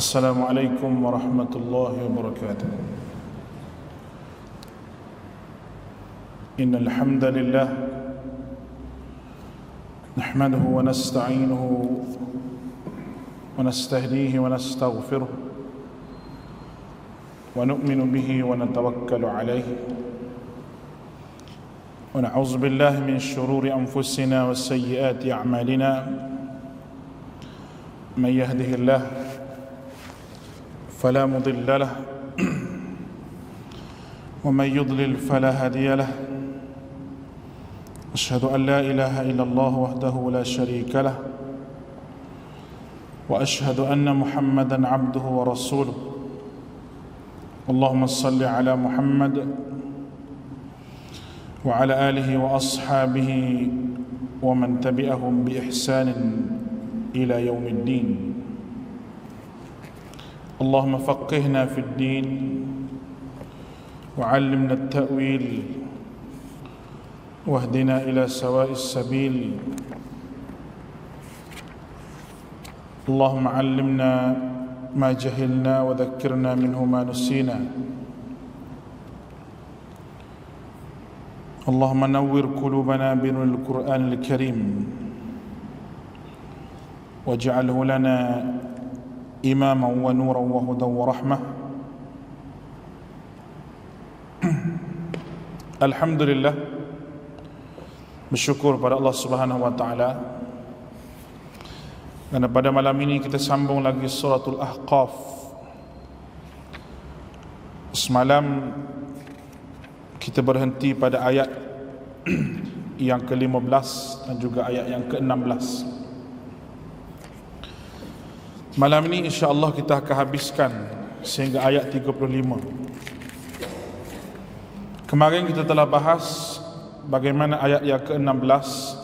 السلام عليكم ورحمة الله وبركاته. إن الحمد لله نحمده ونستعينه ونستهديه ونستغفره ونؤمن به ونتوكل عليه ونعوذ بالله من شرور أنفسنا وسيئات أعمالنا. من يهده الله فلا مضل له ومن يضلل فلا هادي له. أشهد أن لا إله إلا الله وحده لا شريك له وأشهد أن محمدا عبده ورسوله. اللهم صل على محمد وعلى آله وأصحابه ومن تبعهم بإحسان إلى يوم الدين. اللهم فقهنا في الدين وعلمنا التأويل واهدنا إلى سواء السبيل. اللهم علمنا ما جهلنا وذكرنا منه ما نسينا. اللهم نور قلوبنا بنور القرآن الكريم واجعله لنا إماما ونورا وهدى ورحمة. Alhamdulillah, bersyukur pada Allah Subhanahu wa taala. Dan pada malam ini kita sambung lagi suratul Ahqaf. Semalam kita berhenti pada ayat yang ke-15 dan juga ayat yang ke-16. Malam ini insya-Allah kita akan habiskan sehingga ayat 35. Kemarin kita telah bahas bagaimana ayat yang ke-16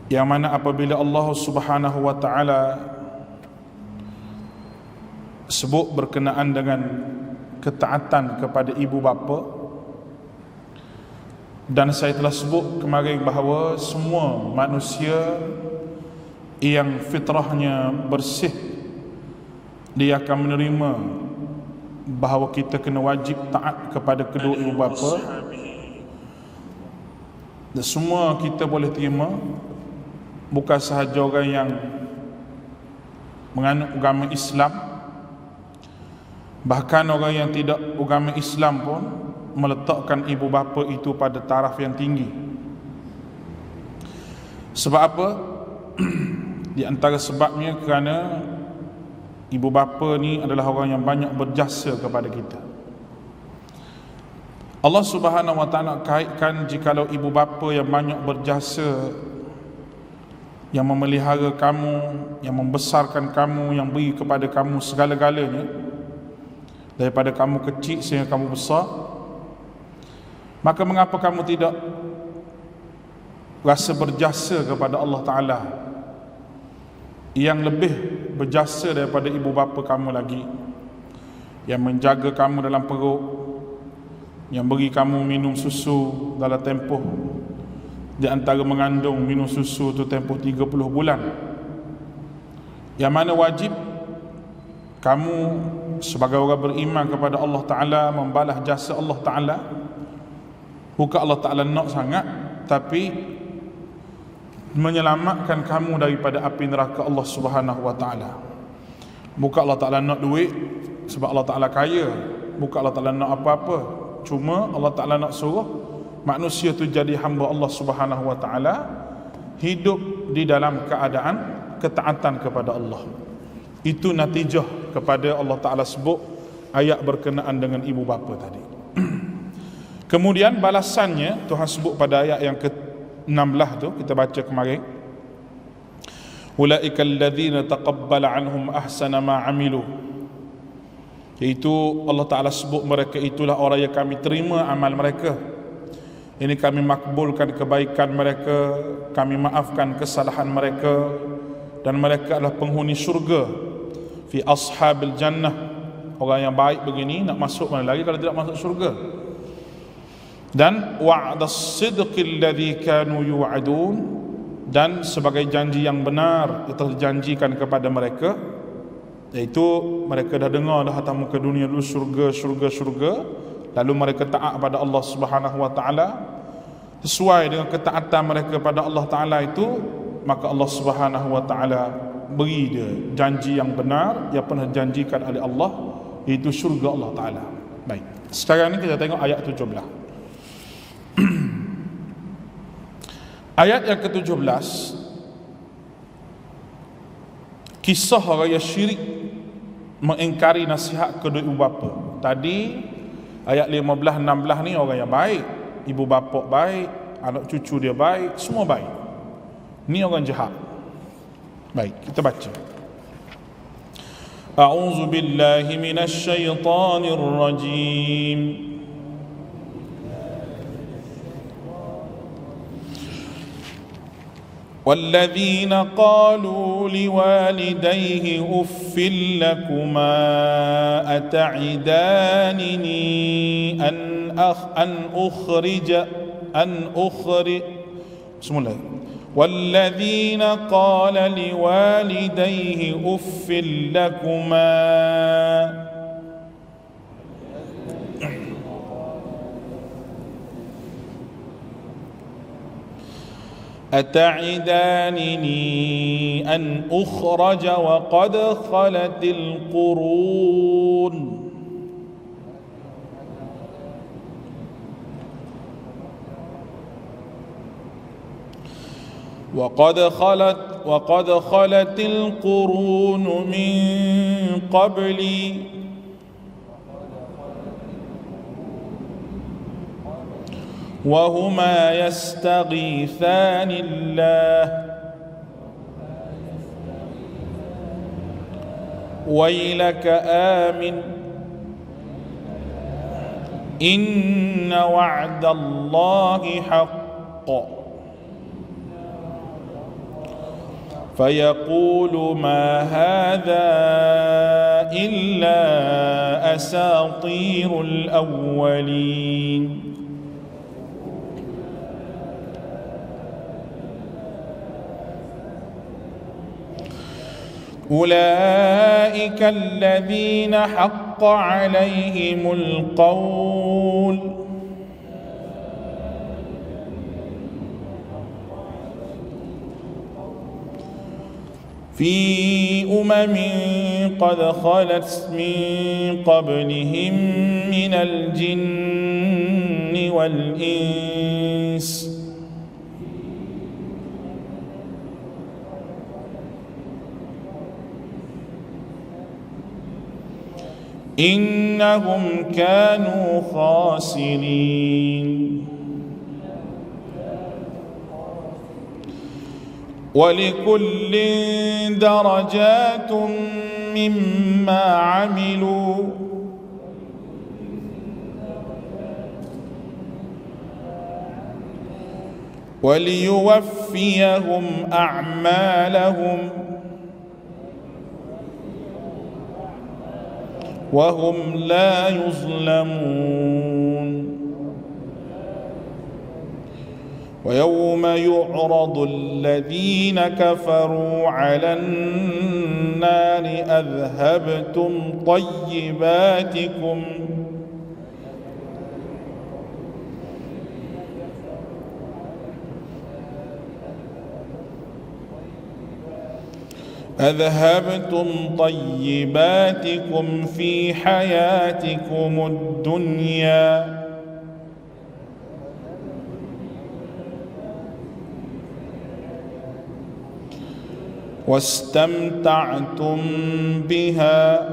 yang mana apabila Allah Subhanahu wa taala sebut berkenaan dengan ketaatan kepada ibu bapa, dan saya telah sebut kemarin bahawa semua manusia yang fitrahnya bersih, dia akan menerima bahawa kita kena wajib taat kepada kedua ibu bapa. Dan semua kita boleh terima, bukan sahaja orang yang menganut agama Islam, bahkan orang yang tidak agama Islam pun meletakkan ibu bapa itu pada taraf yang tinggi. Sebab apa? Di antara sebabnya kerana ibu bapa ni adalah orang yang banyak berjasa kepada kita. Allah Subhanahu wa taala kaitkan jikalau ibu bapa yang banyak berjasa, yang memelihara kamu, yang membesarkan kamu, yang beri kepada kamu segala-galanya daripada kamu kecil sehingga kamu besar, maka mengapa kamu tidak rasa berjasa kepada Allah Ta'ala yang lebih berjasa daripada ibu bapa kamu lagi, yang menjaga kamu dalam perut, yang beri kamu minum susu dalam tempoh, di antara mengandung minum susu tu tempoh 30 bulan, yang mana wajib kamu sebagai orang beriman kepada Allah Ta'ala membalas jasa Allah Ta'ala. Bukan Allah Ta'ala nak sangat, tapi menyelamatkan kamu daripada api neraka Allah Subhanahu wa taala. Bukan Allah Ta'ala nak duit sebab Allah Ta'ala kaya, bukan Allah Ta'ala nak apa-apa, cuma Allah Ta'ala nak suruh manusia tu jadi hamba Allah Subhanahu wa taala, hidup di dalam keadaan ketaatan kepada Allah. Itu natijah kepada Allah Ta'ala sebut ayat berkenaan dengan ibu bapa tadi. Kemudian balasannya Tuhan sebut pada ayat yang ke-16 tu kita baca kemarin, ulaika alladzina taqabbala anhum ahsana ma amilu, iaitu Allah Ta'ala sebut mereka itulah orang yang kami terima amal mereka. Ini kami makbulkan kebaikan mereka, kami maafkan kesalahan mereka, dan mereka adalah penghuni syurga. Fi ashabil jannah, orang yang baik begini nak masuk mana lagi kalau tidak masuk syurga. Dan wa'das sidqil ladzi kanu yu'adun, dan sebagai janji yang benar yang telah dijanjikan kepada mereka, Iaitu mereka dah dengar dah atas muka dunia dulu syurga, lalu mereka taat pada Allah Subhanahu wa taala. Sesuai dengan ketaatan mereka pada Allah Taala itu, maka Allah Subhanahu wa taala beri dia janji yang benar yang pernah janjikan oleh Allah, iaitu syurga Allah Taala. Baik. Sekarang ni kita tengok ayat 17. Ayat yang ke-17, kisah orang yang syirik mengingkari nasihat kedua ibu bapa. Tadi ayat 15 16 ni orang yang baik, ibu bapa baik, anak cucu dia baik, semua baik. Ni orang jahat. Baik, kita baca. A'udzu billahi minasy syaithanir rajim. والذين قالوا لوالديه أف لكما أتعدانني أن أخرج بسم الله. والذين قال لوالديه أف لكما أتعدانني أن أخرج وقد خلت القرون وقد خلت القرون من قبلي وهما يستغيثان الله ويلك آمن إن وعد الله حق فيقول ما هذا إلا أساطير الأولين أولئك الذين حق عليهم القول في أمم قد خلت من قبلهم من الجن والإنس إنهم كانوا خاسرين ولكل درجات مما عملوا وليوفيهم أعمالهم وهم لا يظلمون ويوم يعرض الذين كفروا على النار أذهبتم طيباتكم في حياتكم الدنيا واستمتعتم بها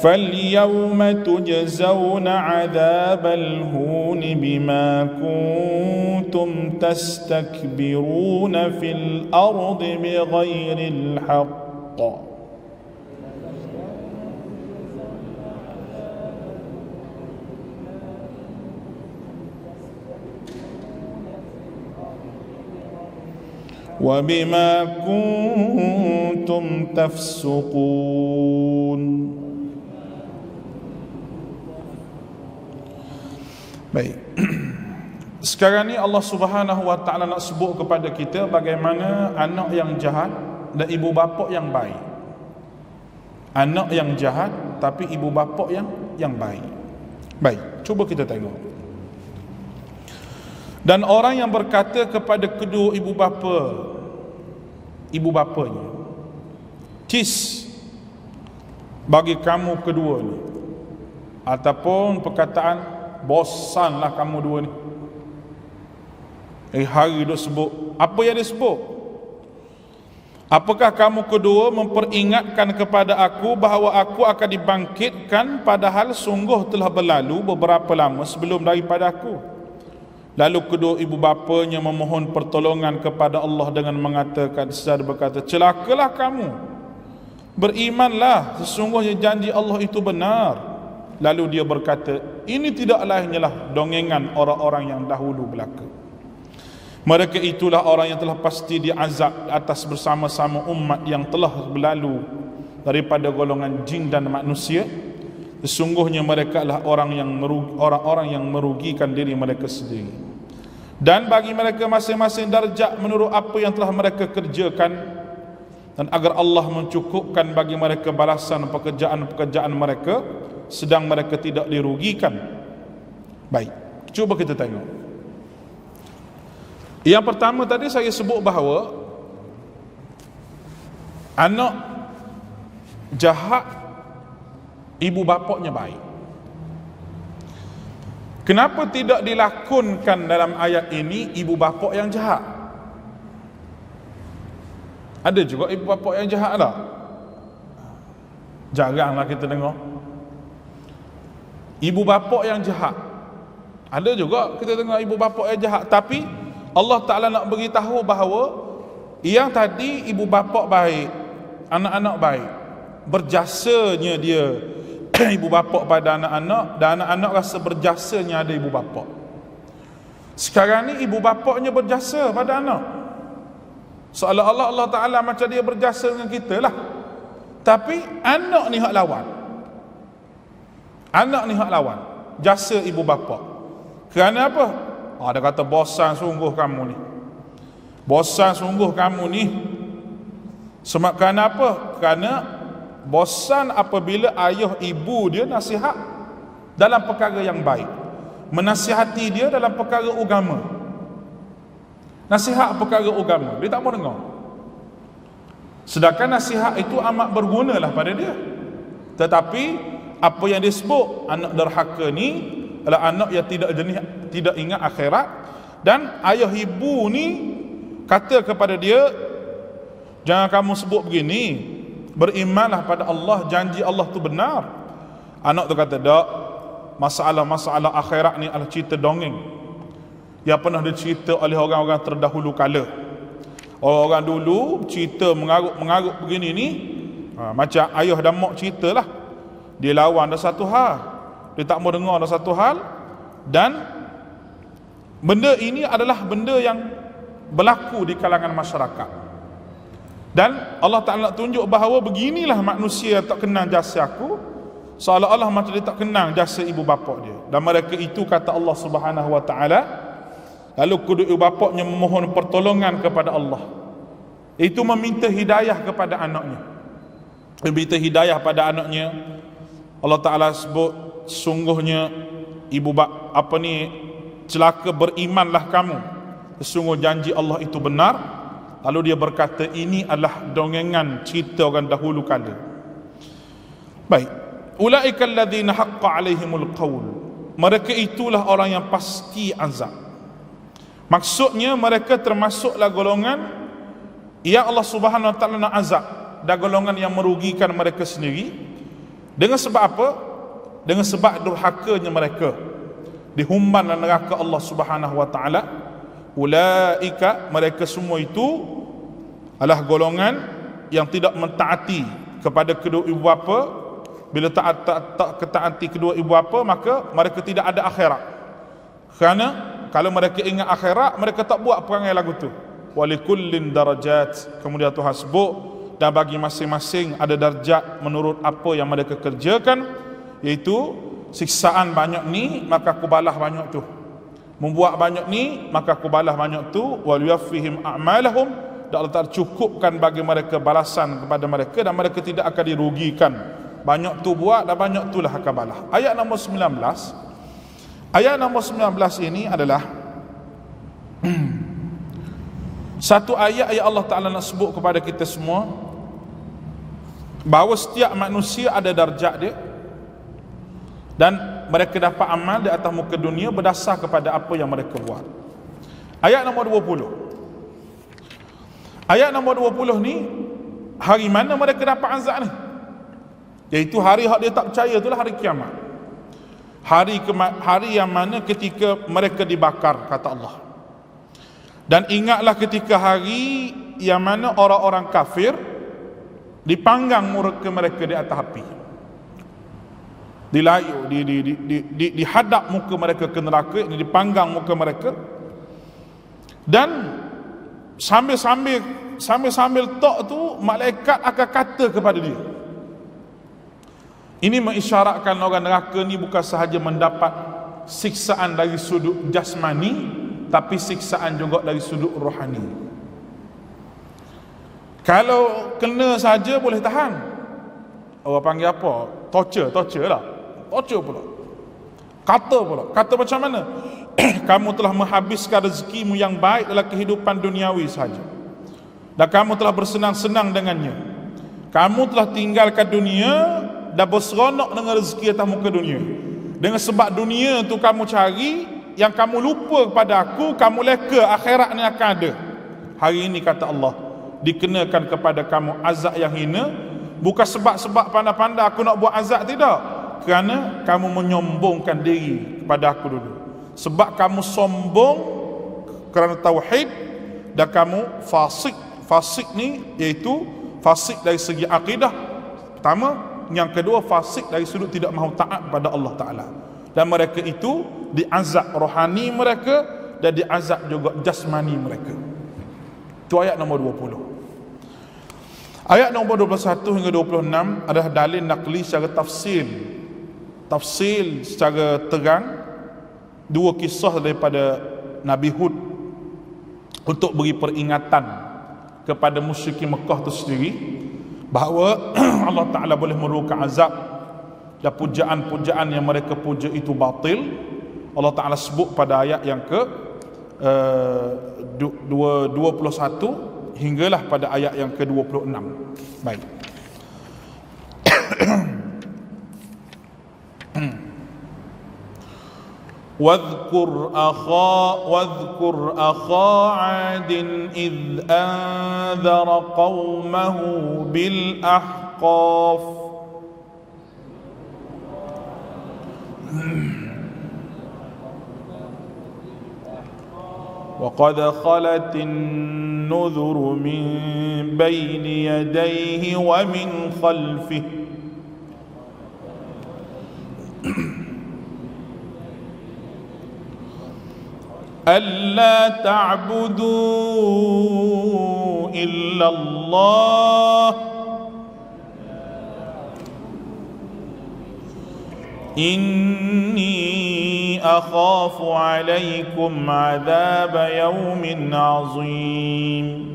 فاليوم تجزون عذاب الهون بما كنتم تستكبرون في الأرض بغير الحق وبما كنتم تفسقون. Baik. Sekarang ni Allah Subhanahu wa taala nak sebut kepada kita bagaimana anak yang jahat dan ibu bapa yang baik. Anak yang jahat tapi ibu bapa yang baik. Baik, cuba kita tengok. Dan orang yang berkata kepada kedua ibu bapanya, cis bagi kamu kedua ni, ataupun perkataan bosanlah kamu dua ni. Hari duk sebut, apa yang disebut? Apakah kamu kedua memperingatkan kepada aku bahawa aku akan dibangkitkan, padahal sungguh telah berlalu beberapa lama sebelum daripada aku? Lalu kedua ibu bapanya memohon pertolongan kepada Allah dengan mengatakan, secara berkata, celakalah kamu, berimanlah, sesungguhnya janji Allah itu benar. Lalu dia berkata, ini tidak lainnya dongengan orang-orang yang dahulu belaka. Mereka itulah orang yang telah pasti diazab atas bersama-sama umat yang telah berlalu daripada golongan jin dan manusia. Sesungguhnya mereka adalah orang-orang yang merugikan diri mereka sendiri. Dan bagi mereka masing-masing darjat menurut apa yang telah mereka kerjakan, dan agar Allah mencukupkan bagi mereka balasan pekerjaan-pekerjaan mereka, sedang mereka tidak dirugikan. Baik, cuba kita tengok. Yang pertama tadi saya sebut bahawa anak jahat, ibu bapaknya baik. Kenapa tidak dilakonkan dalam ayat ini ibu bapak yang jahat? Ada juga ibu bapak yang jahat tak? Jaranglah kita dengar ibu bapak yang jahat. Ada juga kita dengar ibu bapak yang jahat, tapi Allah Ta'ala nak beritahu bahawa yang tadi ibu bapa baik, anak-anak baik, berjasanya dia ibu bapa pada anak-anak, dan anak-anak rasa berjasanya ada ibu bapa. Sekarang ni ibu bapanya berjasa pada anak, seolah-olah Allah Ta'ala macam dia berjasa dengan kita lah. Tapi anak ni hak lawan. Anak ni hak lawan jasa ibu bapa. Kerana apa? Dia kata, bosan sungguh kamu ni, bosan sungguh kamu ni. Sebab kerana apa? Kerana bosan apabila ayah ibu dia nasihat dalam perkara yang baik, menasihati dia dalam perkara agama, nasihat perkara agama, dia tak mau dengar. Sedangkan nasihat itu amat bergunalah pada dia. Tetapi apa yang disebut anak derhaka ni adalah anak yang tidak ingat akhirat, dan ayah ibu ni kata kepada dia, jangan kamu sebut begini, berimanlah pada Allah, janji Allah tu benar. Anak tu kata, tak, masalah-masalah akhirat ni adalah cerita dongeng yang pernah dicerita oleh orang-orang terdahulu kala. Orang dulu cerita mengarut begini ni, macam ayah dan mak ceritalah, dia lawan dah satu hal, dia tak mau dengar dah satu hal, dan benda ini adalah benda yang berlaku di kalangan masyarakat. Dan Allah Ta'ala nak tunjuk bahawa beginilah manusia yang tak kenal jasa aku, seolah-olah macam dia tak kenal jasa ibu bapa dia. Dan mereka itu, kata Allah Subhanahu Wa Ta'ala, lalu kedua ibu bapanya memohon pertolongan kepada Allah, itu meminta hidayah kepada anaknya, meminta hidayah pada anaknya. Allah Ta'ala sebut, sungguhnya celaka, berimanlah kamu, sesungguh janji Allah itu benar. Lalu dia berkata, ini adalah dongengan cerita orang dahulu kala. Baik, ulaika alladzina haqqa alaihimul qaul, mereka itulah orang yang pasti azab. Maksudnya mereka termasuklah golongan yang Allah Subhanahu Wa Ta'ala nak azab, dan golongan yang merugikan mereka sendiri. Dengan sebab apa? Dengan sebab durhakanya mereka, dihumban dalam neraka Allah Subhanahu Wa Ta'ala. Ulaika, mereka semua itu adalah golongan yang tidak mentaati kepada kedua ibu bapa. Bila tak ketaati kedua ibu bapa, maka mereka tidak ada akhirat. Kerana kalau mereka ingat akhirat, mereka tak buat perangai lagu tu. Walikullin darajat, kemudian Tuhan sebut, dan bagi masing-masing ada darjat menurut apa yang mereka kerjakan, iaitu siksaan banyak ni maka aku balas banyak tu, membuat banyak ni maka aku balas banyak tu. Wal yuwaffihim a'malahum, dan Allah Ta'ala cukupkan bagi mereka balasan kepada mereka, dan mereka tidak akan dirugikan. Banyak tu buat dan banyak tu lah akan balas. Ayat nombor 19. Ayat nombor 19 ini adalah satu ayat yang Allah Ta'ala nak sebut kepada kita semua bahawa setiap manusia ada darjat dia, dan mereka dapat amal di atas muka dunia berdasar kepada apa yang mereka buat. Ayat nombor 20. Ayat nombor 20 ni, hari mana mereka dapat azab ni? Iaitu hari hak dia tak percaya, itulah hari kiamat. Hari yang mana ketika mereka dibakar, kata Allah. Dan ingatlah ketika hari yang mana orang-orang kafir dipanggang muka mereka di atas api, dilayu, dihadap muka mereka ke neraka, dipanggang muka mereka, dan sambil tok tu malaikat akan kata kepada dia. Ini mengisyaratkan orang neraka ni bukan sahaja mendapat siksaan dari sudut jasmani, tapi siksaan juga dari sudut rohani. Kalau kena saja boleh tahan, orang panggil apa? Torture lah. Torture pula. Kata macam mana? Kamu telah menghabiskan rezekimu yang baik dalam kehidupan duniawi sahaja, dan kamu telah bersenang-senang dengannya. Kamu telah tinggalkan dunia dan berseronok dengan rezeki atas muka dunia. Dengan sebab dunia tu kamu cari, yang kamu lupa kepada aku, kamu leka akhirat ni akan ada. Hari ini kata Allah, dikenakan kepada kamu azab yang hina, bukan sebab pandai-pandai aku nak buat azab, tidak, kerana kamu menyombongkan diri kepada aku dulu. Sebab kamu sombong kerana tauhid, dan kamu fasik. Fasik ni iaitu fasik dari segi akidah pertama, yang kedua fasik dari sudut tidak mahu taat pada Allah Ta'ala. Dan mereka itu diazab rohani mereka, dan diazab juga jasmani mereka. Itu ayat nombor 20. Ayat nombor 21 hingga 26 adalah dalil naqli secara tafsil secara terang dua kisah daripada Nabi Hud untuk beri peringatan kepada musyrikin Mekah itu sendiri bahawa Allah Ta'ala boleh meruka azab, dan pujaan-pujaan yang mereka puja itu batil. Allah Ta'ala sebut pada ayat yang ke 21 hinggalah pada ayat yang ke 26. Baik. واذكر أخا عاد إذ أنذر قومه بالأحقاف وقد خلت النذر من بين يديه ومن خلفه ألا تعبدوا إلا الله إني أخاف عليكم عذاب يوم عظيم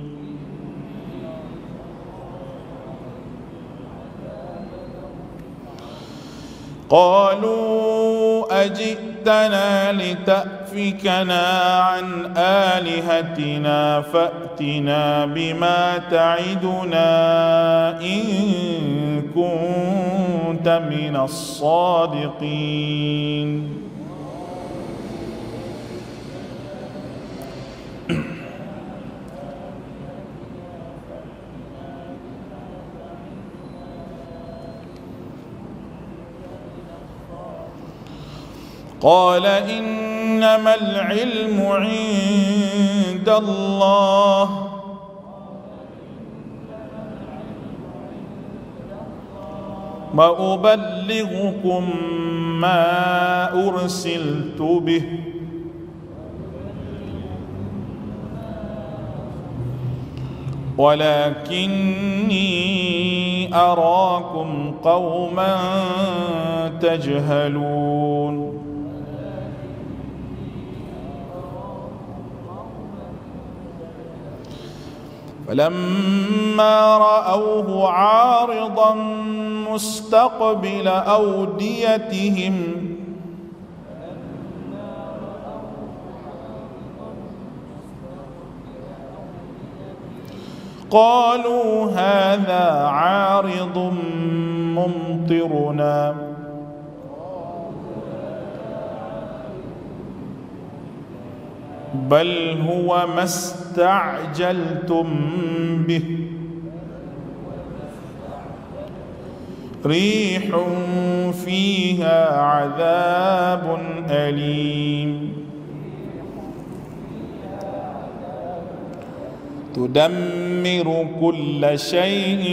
قالوا أجئتنا لتأفكنا عن آلهتنا فأتنا بما تعدنا إن كنت من الصادقين قال إنما العلم عند الله وأبلغكم ما أرسلت به ولكني أراكم قوما تجهلون فلما رأوه عارضا مستقبل أوديتهم قالوا هذا عارض ممطرنا بل هو ما استعجلتم به ريح فيها عذاب أليم تدمر كل شيء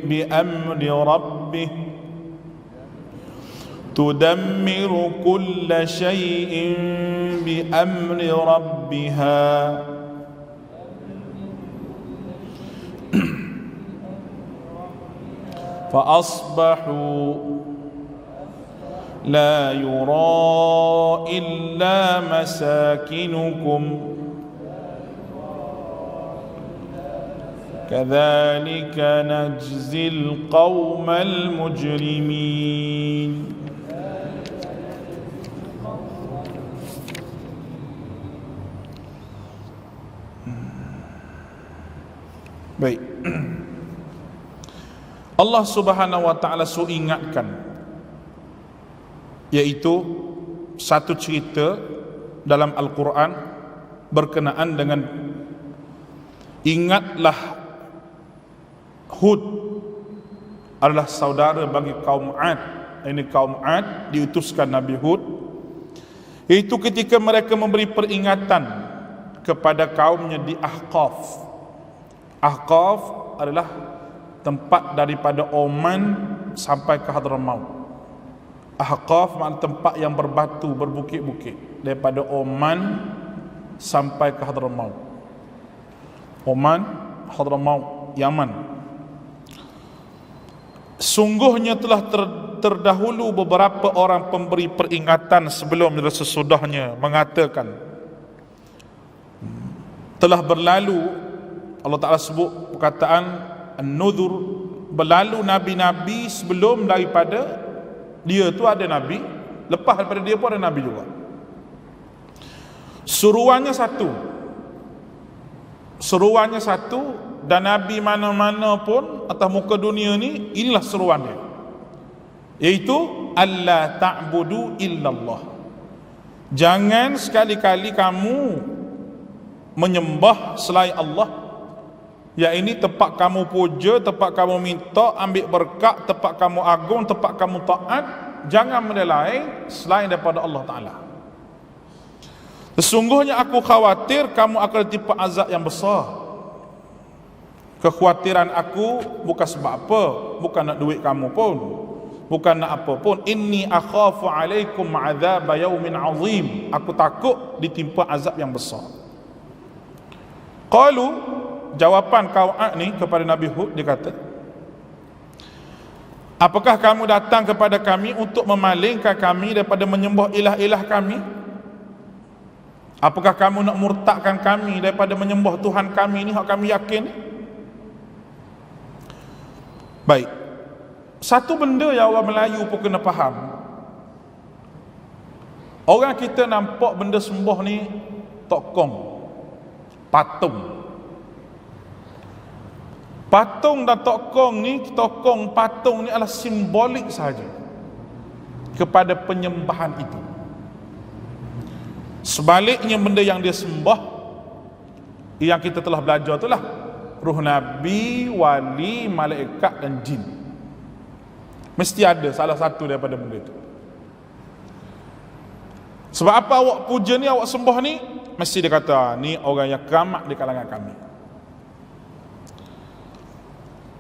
بأمر ربه تدمر كل شيء بأمر ربها فأصبحوا لا يرى إلا مساكنكم كذلك نجزي القوم المجرمين. Baik. Allah Subhanahu wa taala ingatkan, yaitu satu cerita dalam Al-Quran berkenaan dengan ingatlah Hud adalah saudara bagi kaum Ad. Ini kaum Ad diutuskan Nabi Hud, itu ketika mereka memberi peringatan kepada kaumnya di Ahqaf. Ahqaf adalah tempat daripada Oman sampai ke Hadramaut. Ahqaf maknanya tempat yang berbatu, berbukit-bukit, daripada Oman sampai ke Hadramaut. Oman, Hadramaut, Yaman. Sungguhnya telah terdahulu beberapa orang pemberi peringatan sebelum dan sesudahnya mengatakan, telah berlalu, Allah Ta'ala sebut perkataan An-Nudhur, berlalu nabi-nabi sebelum daripada dia tu ada nabi, lepas daripada dia pun ada nabi juga. Seruannya satu, dan nabi mana-mana pun atas muka dunia ni, inilah seruan dia, iaitu alla ta'budu illallah. Jangan sekali-kali kamu menyembah selain Allah. Ya, ini tempat kamu puja, tempat kamu minta, ambil berkat, tempat kamu agung, tempat kamu taat. Jangan benda lain selain daripada Allah Ta'ala. Sesungguhnya aku khawatir kamu akan ditimpa azab yang besar. Kekhawatiran aku bukan sebab apa, bukan nak duit kamu pun, bukan nak apa pun. Inni akhafu alaikum azab yaumin azim. Aku takut ditimpa azab yang besar. Qalu, jawapan kaum Ad ni kepada Nabi Hud, dia kata, apakah kamu datang kepada kami untuk memalingkan kami daripada menyembah ilah-ilah kami? Apakah kamu nak murtadkan kami daripada menyembah Tuhan kami ni, hak kami yakin ni? Baik, satu benda yang orang Melayu pun kena faham. Orang kita nampak benda sembah ni tokong, patung. Patung dan tokong ni, tokong patung ni adalah simbolik sahaja kepada penyembahan itu. Sebaliknya benda yang dia sembah, yang kita telah belajar itulah ruh nabi, wali, malaikat dan jin. Mesti ada salah satu daripada benda itu. Sebab apa awak puja ni, awak sembah ni, mesti dia kata ni orang yang keramat di kalangan kami.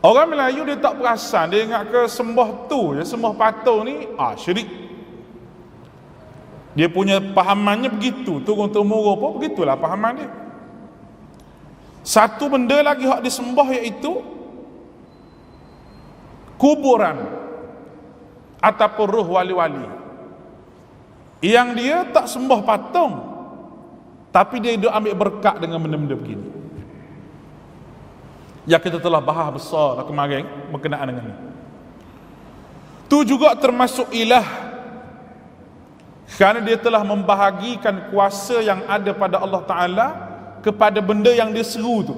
Orang Melayu dia tak perasan, dia ingat ke sembah tu je, sembah patung ni syirik. Dia punya pahamannya begitu, turun-temurun pun begitulah pahaman dia. Satu benda lagi hak disembah, iaitu kuburan ataupun ruh wali-wali, yang dia tak sembah patung, tapi dia duk ambil berkat dengan benda-benda begini. Yang kita telah bahas besar kemarin berkenaan dengan ini. Tu juga termasuk ilah, kerana dia telah membahagikan kuasa yang ada pada Allah Ta'ala kepada benda yang dia seru tu.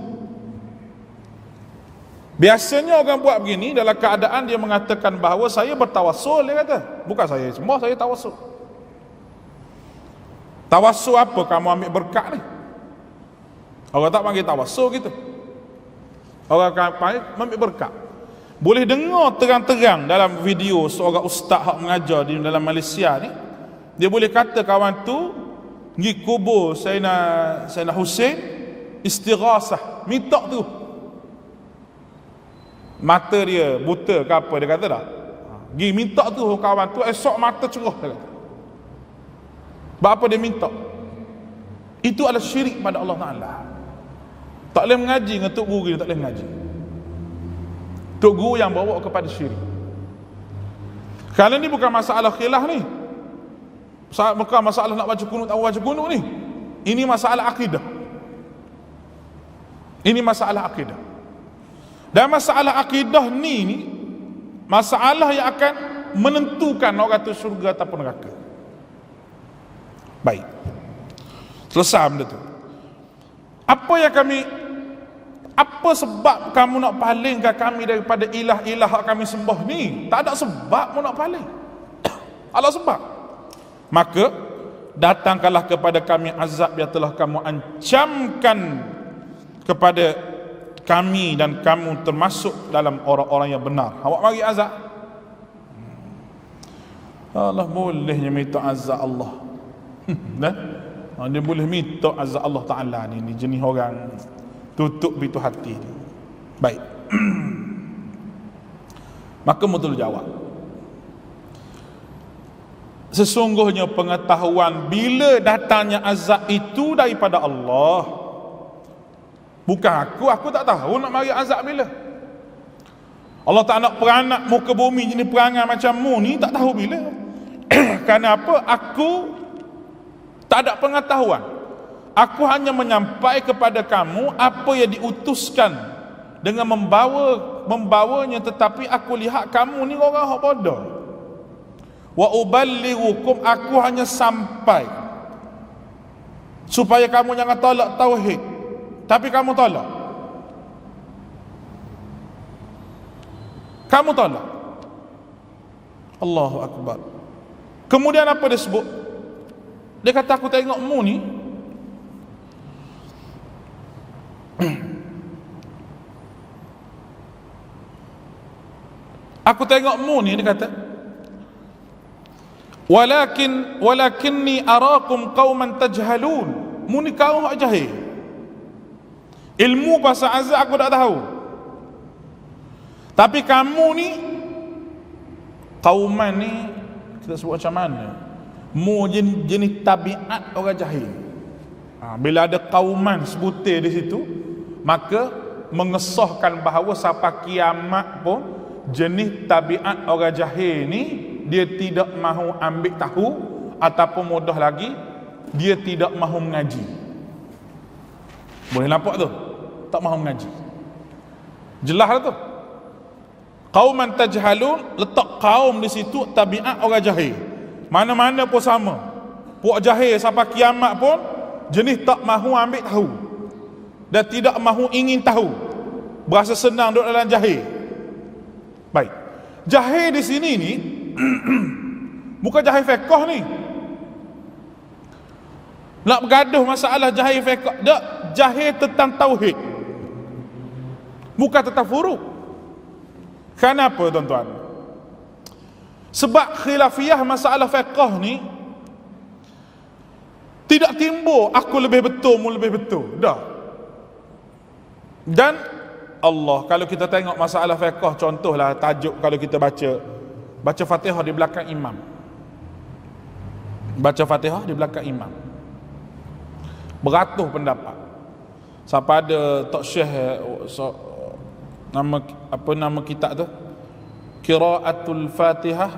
Biasanya orang buat begini dalam keadaan dia mengatakan bahawa saya bertawassul, dia kata. Bukan saya sembah, saya tawassul. Tawassul apa kamu ambil berkat ni? Orang tak panggil tawassul gitu. Orang panggil ambil berkat. Boleh dengar terang-terang dalam video seorang ustaz yang mengajar di dalam Malaysia ni. Dia boleh kata kawan tu pergi kubur Sayyidina Hussein, istighasah, minta tu. Mata dia buta ke apa, dia kata dah. Pergi minta tu kawan tu, esok mata cerah, dia kata. Sebab apa dia minta? Itu adalah syirik pada Allah Ta'ala. Tak boleh mengaji dengan Tok Guru dia, tak boleh mengaji. Tok Guru yang bawa kepada syirik. Kerana ni bukan masalah khilaf ni. Bukan masalah nak baca kunut atau baca kunut ni. Ini masalah akidah. Ini masalah akidah. Dan masalah akidah ni masalah yang akan menentukan orang tu syurga ataupun neraka. Baik. Selesai benda tu. Apa sebab kamu nak palingkan kami daripada ilah-ilah yang kami sembah ni? Tak ada sebab mu nak paling. Ada sebab. Maka datangkanlah kepada kami azab yang telah kamu ancamkan kepada kami dan kamu termasuk dalam orang-orang yang benar. Awak mari azab. Allah bolehnya minta azab Allah. Dia boleh minta azab Allah Ta'ala ni jenis orang tutup pintu hati ni. Baik. Maka betul jawab. Sesungguhnya pengetahuan bila datangnya azab itu daripada Allah. Bukan aku tak tahu nak mari azab bila. Allah tak nak peranak muka bumi jenis perangai macam mu ni, tak tahu bila. Kerana apa? Aku tak ada pengetahuan. Aku hanya menyampaikan kepada kamu apa yang diutuskan dengan membawanya, tetapi aku lihat kamu ni orang hak bodoh. Wa uballighukum, aku hanya sampai supaya kamu jangan tolak tauhid, tapi kamu tolak. Kamu tolak. Allahu Akbar. Kemudian apa dia sebut? Dia kata aku tengokmu ni aku tengokmu ni, dia kata walakinni arakum qauman tajhalun. Mu ni kaum hak jahil. Ilmu pasal azab aku tak tahu. Tapi kamu ni kauman ni kita sebut macam mana? Mu jenis tabiat orang jahil. Bila ada kauman sebutir di situ, maka mengesahkan bahawa sampai kiamat pun jenis tabiat orang jahil ni dia tidak mahu ambil tahu, ataupun mudah lagi dia tidak mahu mengaji. Boleh nampak tu? Tak mahu mengaji. Jelas lah tu. Qauman tajhalun, letak kaum di situ tabiat orang jahil. Mana-mana pun sama. Puak jahil sampai kiamat pun jenis tak mahu ambil tahu dan tidak mahu ingin tahu. Berasa senang duduk dalam jahil. Baik. Jahil di sini ni bukan jahil fiqh ni. Nak bergaduh masalah jahil fiqh, tak, jahil tentang tauhid. Bukan tentang furuk. Kenapa tuan-tuan? Sebab khilafiyah masalah fiqh ni tidak timbul aku lebih betul, mu lebih betul. Dah. Dan Allah, kalau kita tengok masalah fiqh, contohlah tajuk kalau kita baca Fatihah di belakang imam. Baca Fatihah di belakang imam. Beratus pendapat. Sampai ada Tok Syekh nama kitab tu? Qiraatul Fatihah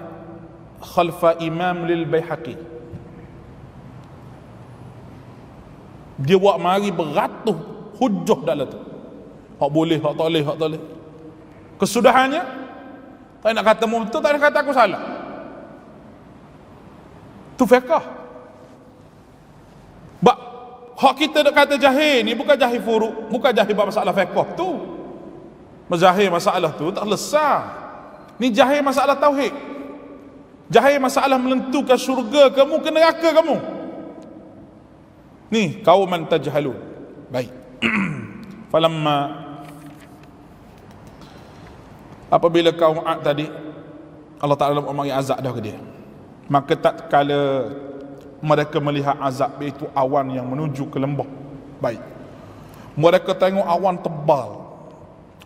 khalfa imam lil Baihaqi. Dia buat mari beratus hujah dalam tu. Hak boleh, hak tak boleh, hak tak boleh. Kesudahannya, tak nak kata mu betul, tak nak kata aku salah. Tu fiqh. Hak kita nak kata jahil ni bukan jahil furuk, bukan jahil masalah fiqh tu. Jahil masalah tu tak lesar. Ni jahil masalah tauhid. Jahil masalah menentukan syurga kamu ke neraka kamu. Ni qauman tajhalun. Baik. Falamma apabila kaum Ad tadi Allah Ta'ala memberi azab dah ke dia, maka tak kala mereka melihat azab, iaitu awan yang menuju ke lembah. Baik, mereka tengok awan tebal.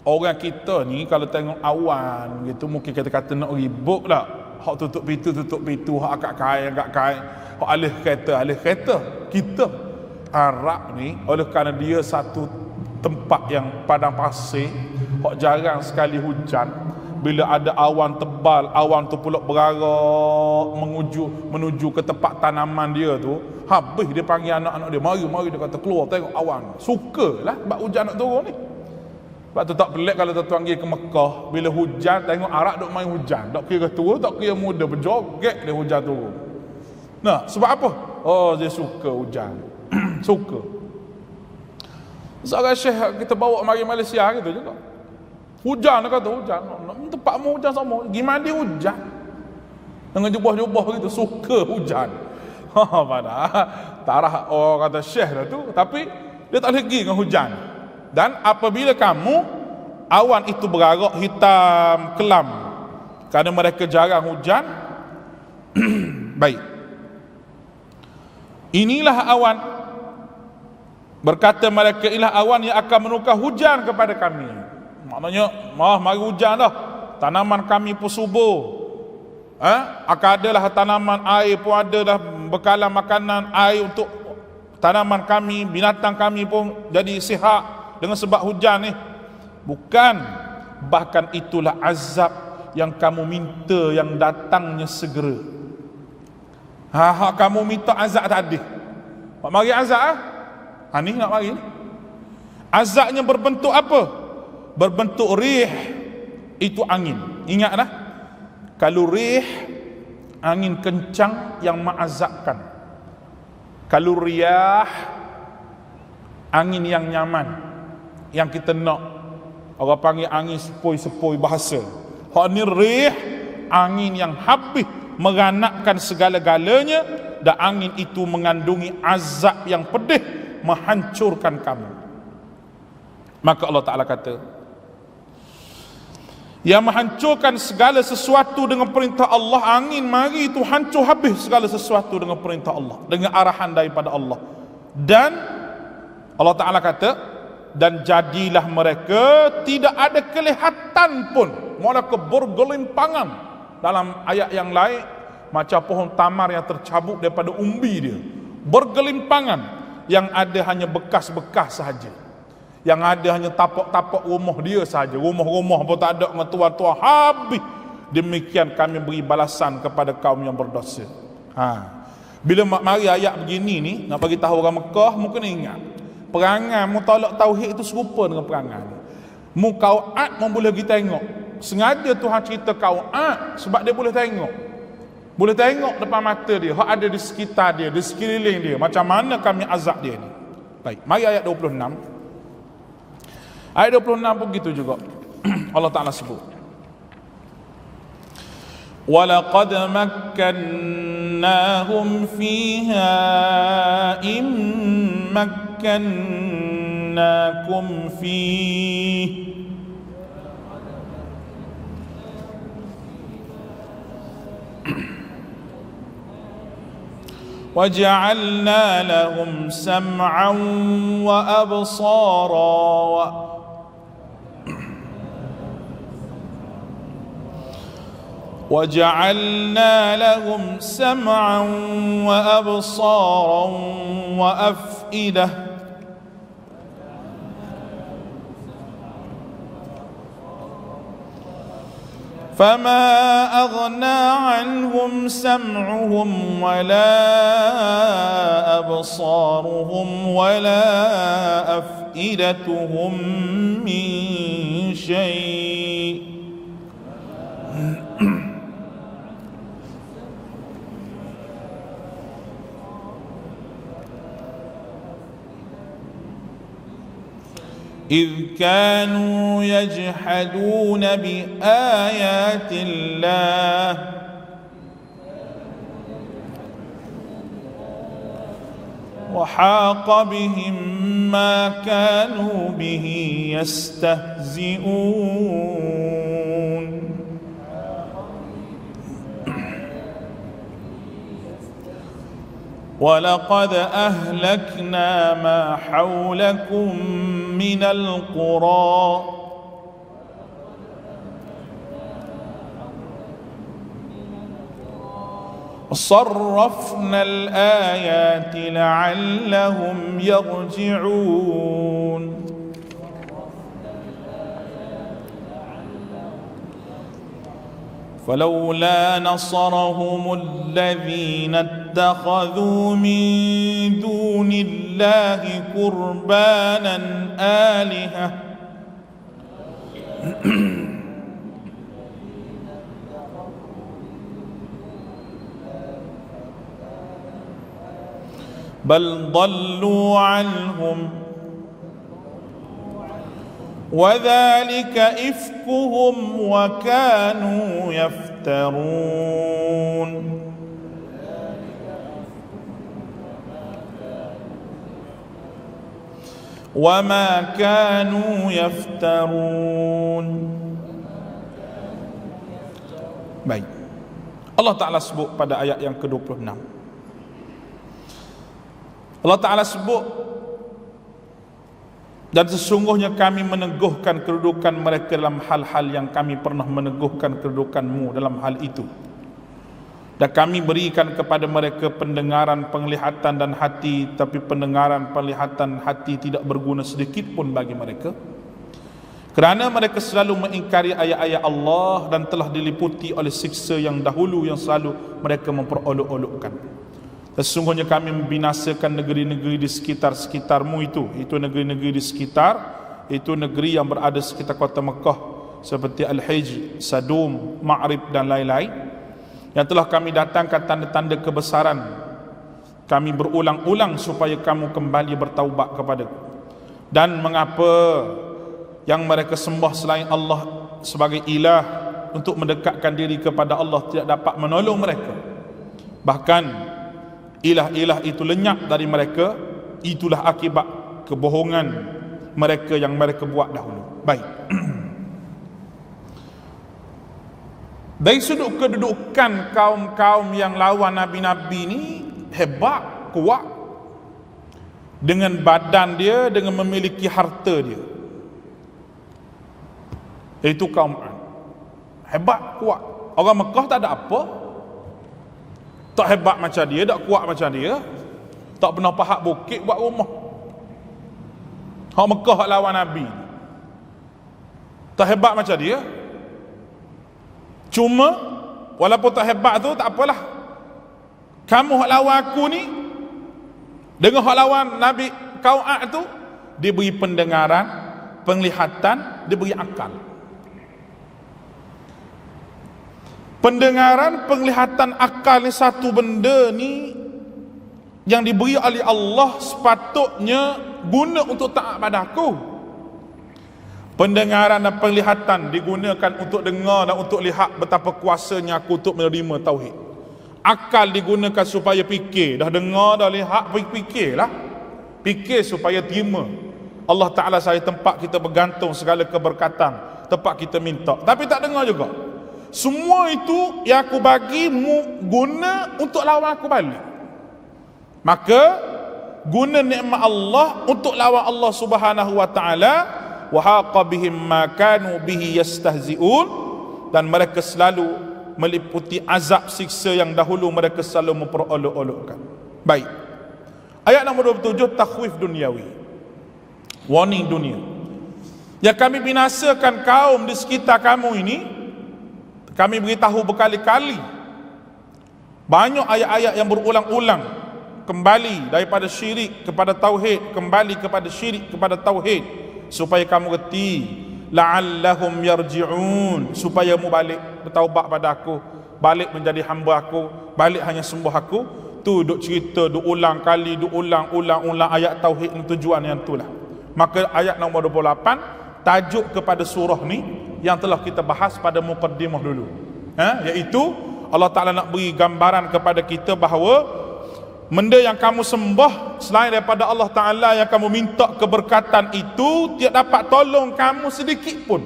Orang kita ni kalau tengok awan gitu, mungkin kata-kata nak ribut lah. Hak tutup pintu, hak akak kain, hak alih kereta. Kita Arab ni, oleh kerana dia satu tempat yang padang pasir, hak jarang sekali hujan. Bila ada awan tebal, awan tu pula berarak menuju ke tempat tanaman dia tu, habis dia panggil anak-anak dia, mari dia kata keluar tengok awan. Sukalah sebab hujan nak turun ni. Sebab tu tak pelik kalau tuan-tuan pergi ke Mekah, bila hujan tengok Arab duk main hujan, tak kira tua, tak kira muda, berjoget dia hujan turun. Nah, sebab apa? Oh, dia suka hujan. Suka. Seorang syekh kita bawa mari Malaysia gitu juga. Hujan, dia kata hujan. Tempat mu hujan sama. Gimana dia hujan? Dengan jubah-jubah gitu, suka hujan. Padahal tarah orang kata syekh dah tu, tapi dia tak boleh pergi dengan hujan. Dan apabila kamu awan itu berarak hitam kelam, kerana mereka jarang hujan. Baik, inilah awan, berkata mereka, inilah awan yang akan menukar hujan kepada kami. Maknanya mari hujan dah, tanaman kami pun subur. Akan adalah tanaman, air pun ada dah, bekalan makanan, air untuk tanaman kami, binatang kami pun jadi sihat dengan sebab hujan ni. Bukan, bahkan itulah azab yang kamu minta yang datangnya segera. Kamu minta azab tadi, mari azab ni nak mari. Azabnya berbentuk apa? Berbentuk rih, itu angin. Ingatlah, kalau rih, angin kencang yang mengazabkan. Kalau riyah, angin yang nyaman, yang kita nak. Orang panggil angin sepoi-sepoi bahasa. Hak ni rih, angin yang habis meranakkan segala-galanya, dan angin itu mengandungi azab yang pedih, menghancurkan kamu. Maka Allah Ta'ala kata, yang menghancurkan segala sesuatu dengan perintah Allah. Angin mari itu hancur habis segala sesuatu dengan perintah Allah, dengan arahan daripada Allah. Dan Allah Ta'ala kata, dan jadilah mereka tidak ada kelihatan pun, mereka bergelimpangan. Dalam ayat yang lain, macam pohon tamar yang tercabut daripada umbi dia, bergelimpangan, yang ada hanya bekas-bekas sahaja, yang ada hanya tapak-tapak rumah dia saja. Rumah-rumah pun tak ada dengan tuan-tuan, habis. Demikian kami beri balasan kepada kaum yang berdosa. Bila mari ayat begini ni, nak bagi tahu orang Mekah, mungkin ingat perangai mutolak tauhid itu serupa dengan perangai ni. Mu kaum Ad mu boleh pergi tengok. Sengaja Tuhan cerita kaum Ad sebab dia boleh tengok. Boleh tengok depan mata dia, hak ada di sekitar dia, di sekeliling dia, macam mana kami azab dia ni. Baik, mari ayat 26. Ayat 26 pun begitu juga. Allah Ta'ala sebut, وَلَقَدْ مَكَّنَّاهُمْ فِيهَا إِن مَكَّنَّاكُمْ فِيهِ وَجَعَلْنَا لَهُمْ سَمْعًا وَأَبْصَارًا وَجَعَلْنَا لَهُمْ سَمْعًا وَأَبْصَارًا وَأَفْئِدَةً فما أغنى عنهم سمعهم ولا أبصارهم ولا أفئدتهم من شيء إذ كانوا يجحدون بآيات الله وحاق بهم ما كانوا به يستهزئون ولقد أهلكنا ما حولكم من القرى صرفنا الآيات لعلهم يرجعون فلولا نصرهم الذين اتخذوا من دون الله قربانا آلهة بل ضلوا عنهم وذلك إفكهم وكانوا يفترون وما كانوا يفترون. Baik, Allah Ta'ala sebut pada ayat yang ke-26, Allah Ta'ala sebut, dan sesungguhnya kami meneguhkan kedudukan mereka dalam hal-hal yang kami pernah meneguhkan kedudukanmu dalam hal itu, dan kami berikan kepada mereka pendengaran, penglihatan dan hati, tapi pendengaran, penglihatan, hati tidak berguna sedikit pun bagi mereka, kerana mereka selalu mengingkari ayat-ayat Allah dan telah diliputi oleh siksa yang dahulu yang selalu mereka memperolok-olokkan. Sesungguhnya kami membinasakan negeri-negeri di sekitar-sekitarmu itu negeri-negeri di sekitar, itu negeri yang berada sekitar kota Mekah, seperti Al-Hijr, Sadum, Ma'rib dan lain-lain, yang telah kami datangkan tanda-tanda kebesaran. Kami berulang-ulang supaya kamu kembali bertaubat kepadaku. Dan mengapa yang mereka sembah selain Allah sebagai ilah untuk mendekatkan diri kepada Allah tidak dapat menolong mereka, bahkan ilah-ilah itu lenyap dari mereka. Itulah akibat kebohongan mereka yang mereka buat dahulu. Baik, dari sudut kedudukan kaum-kaum yang lawan Nabi-Nabi ini hebat, kuat, dengan badan dia, dengan memiliki harta dia. Itu kaum Ad, hebat, kuat. Orang Mekah tak ada apa, tak hebat macam dia, tak kuat macam dia, tak pernah pahat bukit buat rumah. Hak Mekah hak lawan Nabi, tak hebat macam dia. Cuma walaupun tak hebat tu tak apalah, kamu hak lawan aku ni dengan hak lawan Nabi kaum Ad tu, diberi pendengaran, penglihatan, diberi akal. Pendengaran, penglihatan, akal ni satu benda ni yang diberi oleh Allah, sepatutnya guna untuk taat pada aku. Pendengaran dan penglihatan digunakan untuk dengar dan untuk lihat betapa kuasanya aku untuk menerima tauhid. Akal digunakan supaya fikir. Dah dengar, dah lihat, fikirlah. Fikir supaya terima. Allah Ta'ala saya tempat kita bergantung segala keberkatan, tempat kita minta, tapi tak dengar juga. Semua itu yang aku bagi guna untuk lawan aku balik. Maka guna nikmat Allah untuk lawan Allah Subhanahu wa taala. Wa haqa bihim ma kanu bihi yastahzi'un, dan mereka selalu meliputi azab siksa yang dahulu mereka selalu memperolok-olokkan. Baik, ayat nombor 27, takhwif duniawi, warning dunia. Yang kami binasakan kaum di sekitar kamu ini, Kami beritahu berkali-kali, banyak ayat-ayat yang berulang-ulang, kembali daripada syirik kepada tauhid, kembali kepada syirik kepada tauhid, supaya kamu reti, la'allahum yarji'un, supaya mu balik bertaubat pada aku, balik menjadi hamba aku, balik hanya sembah aku. Tu duk cerita, duk ulang kali, duk ulang ayat tauhid, tujuan yang itulah. Maka ayat nombor 28 tajuk kepada surah ni yang telah kita bahas pada muqaddimah dulu, iaitu Allah Ta'ala nak beri gambaran kepada kita bahawa benda yang kamu sembah selain daripada Allah Ta'ala, yang kamu minta keberkatan itu, tidak dapat tolong kamu sedikit pun.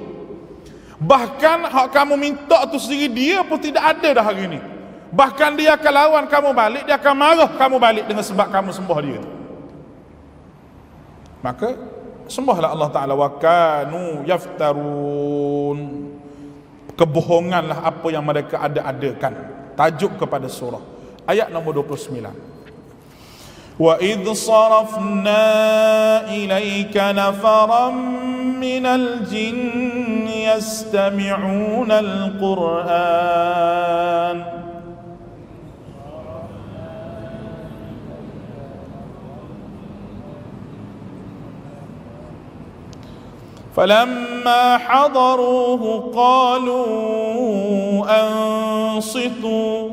Bahkan hak kamu minta tu sendiri, dia pun tidak ada dah hari ni. Bahkan dia akan lawan kamu balik, dia akan marah kamu balik dengan sebab kamu sembah dia. Maka sembahlah Allah Ta'ala. Wa kanu yaftarun, kebohonganlah apa yang mereka ada-adakan. Tajuk kepada surah, ayat nombor 29. Wa idh sarafna ilayka nafaran minal jinni yastami'una al-Qur'an فلما حضروه قالوا أنصتوا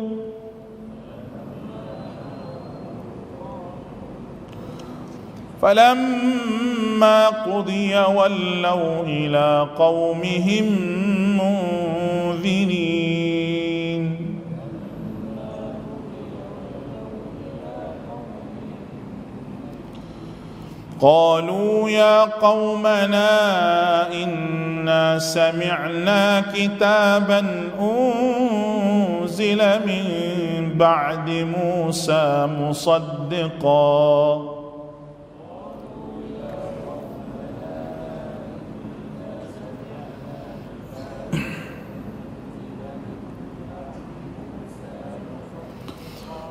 فلما قضي ولوا إلى قومهم منذرين قالوا يا قومنا إنا سمعنا كتابا أنزل من بعد موسى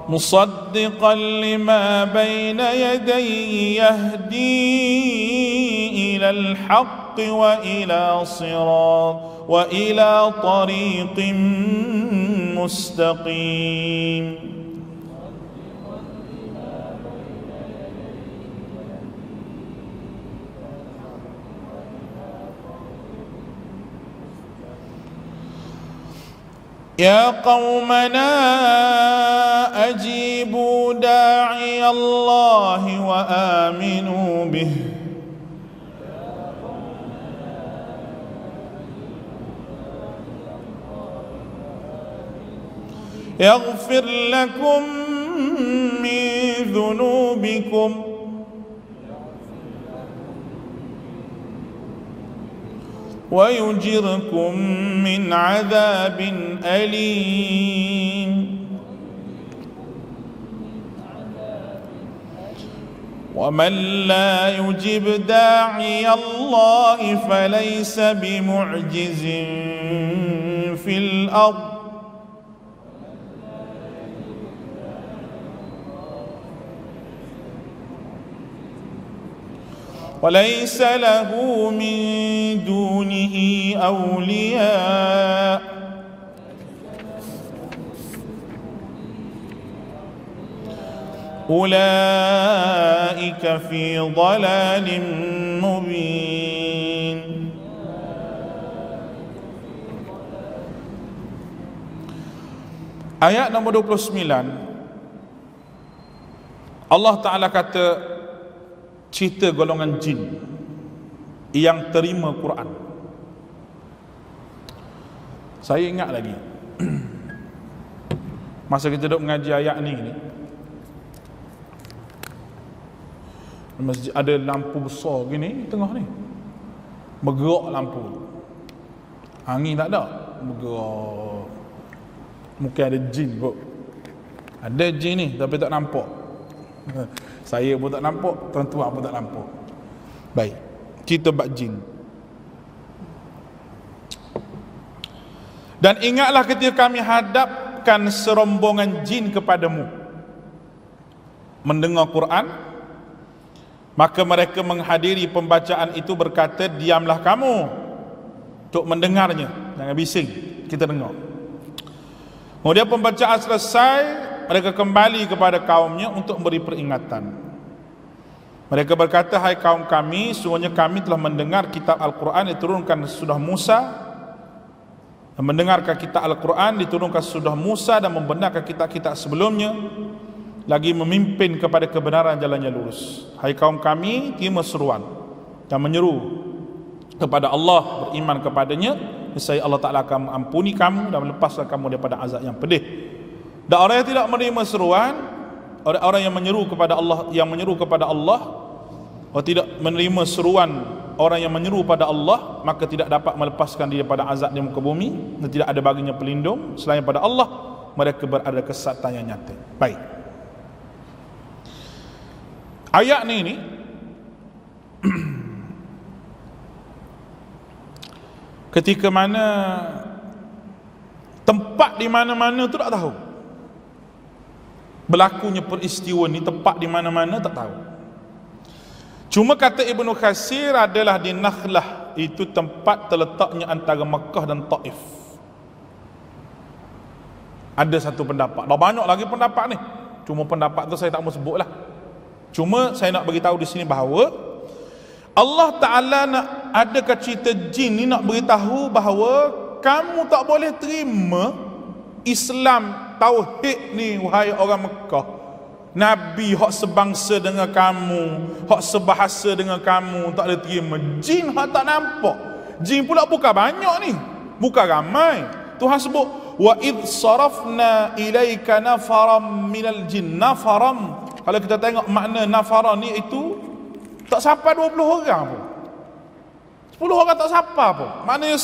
مصدقا لما بين يديه يهدي إلى الحق وإلى طريق مستقيم يا قومنا أجيبوا داعي الله وآمنوا به يغفر لكم من ذنوبكم ويجركم من عذاب أليم ومن لا يجب داعي الله فليس بمعجز في الأرض وليس له من دونه أولياء أولئك في ضلال مبين. Ayat nombor 29, Allah Ta'ala kata cerita golongan jin yang terima Quran. Saya ingat lagi masa kita duduk mengaji ayat ni masjid ada lampu besar gini tengah ni, bergerak lampu, angin tak ada, bergerak. Mungkin ada jin kot, ada jin ni tapi tak nampak. Saya pun tak nampak, tuan-tuan pun tak nampak. Baik, kita bab jin. Dan ingatlah ketika kami hadapkan serombongan jin kepadamu mendengar Quran, maka mereka menghadiri pembacaan itu berkata, diamlah kamu untuk mendengarnya, jangan bising, kita dengar. Kemudian pembacaan selesai, mereka kembali kepada kaumnya untuk beri peringatan. Mereka berkata, hai kaum kami, sungguhnya kami telah mendengar kitab Al-Quran diturunkan sesudah Musa, dan mendengarkan kitab Al-Quran diturunkan sesudah Musa dan membenarkan kitab-kitab sebelumnya, lagi memimpin kepada kebenaran jalannya lurus. Hai kaum kami, terima seruan dan menyeru kepada Allah, beriman kepadanya, nescaya Allah Ta'ala akan mengampuni kamu dan melepaskan kamu daripada azab yang pedih. Dan orang yang tidak menerima seruan, orang yang menyeru kepada Allah, atau tidak menerima seruan orang yang menyeru pada Allah, maka tidak dapat melepaskan dia daripada azab di muka bumi, dan tidak ada baginya pelindung selain pada Allah. Mereka berada kesesatan yang nyata. Baik, ayat ni ketika mana tempat di mana-mana tu tak tahu. Berlakunya peristiwa ni tempat di mana-mana tak tahu. Cuma kata Ibnu Katsir adalah di Nakhlah, itu tempat terletaknya antara Mekah dan Taif. Ada satu pendapat. Dah banyak lagi pendapat ni. Cuma pendapat tu saya tak mau sebutlah. Cuma saya nak beritahu di sini bahawa Allah Ta'ala nak adakah cerita jin ni nak beritahu bahawa kamu tak boleh terima Islam tauhid ni, wahai orang Mekah. Nabi hak sebangsa dengan kamu, hak sebahasa dengan kamu, tak boleh terima. Jin hak tak nampak. Jin pula bukan banyak ni, bukan ramai. Tuhan sebut wa id sarafna ilaika nafaram minal jin. Nafaram, kalau kita tengok makna nafaram ni, itu tak sampai 20 orang pun, 10 orang tak sampai pun. Maknanya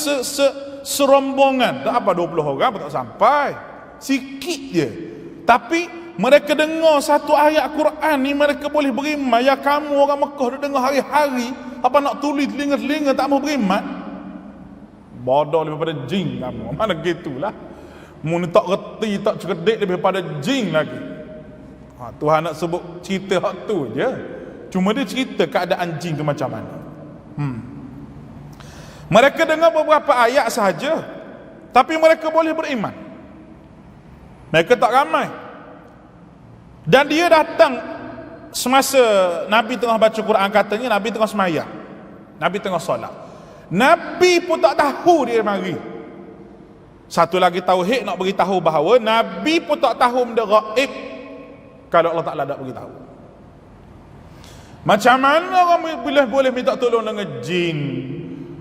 serombongan, tak apa 20 orang pun tak sampai, sikit je. Tapi mereka dengar satu ayat Quran ni, mereka boleh beriman. Ya kamu orang Mekah duk dengar hari-hari, apa nak tulis telinga-telinga tak mau beriman? Bodoh daripada jin kamu. Mana gitulah. Mu ni tak reti, tak cerdik daripada jin lagi. Tuhan nak sebut cerita hak tu je. Cuma dia cerita keadaan jin tu macam mana. Mereka dengar beberapa ayat sahaja, tapi mereka boleh beriman. Mereka tak ramai. Dan dia datang semasa Nabi tengah baca Quran, katanya Nabi tengah semayang, Nabi tengah solat. Nabi pun tak tahu dia mari. Satu lagi tauhid nak beritahu bahawa Nabi pun tak tahu benda gaib kalau Allah Ta'ala tak beritahu. Macam mana orang boleh minta tolong dengan jin,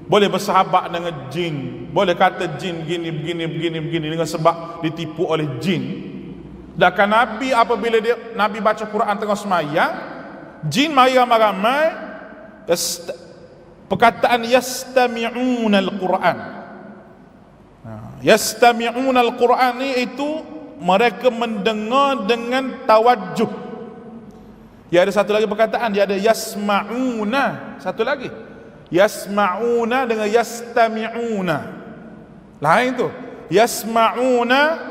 boleh bersahabat dengan jin, boleh kata jin begini dengan sebab ditipu oleh jin? Sedangkan Nabi apabila Nabi baca Quran tengah semayang, jin mari ramai-ramai, perkataan yastami'una al-Quran. Yastami'una al-Quran ni itu mereka mendengar dengan tawajuh. Dia ada satu lagi perkataan, dia ada yasma'una, satu lagi yasma'una dengan yastami'una, lain tu. Yasma'una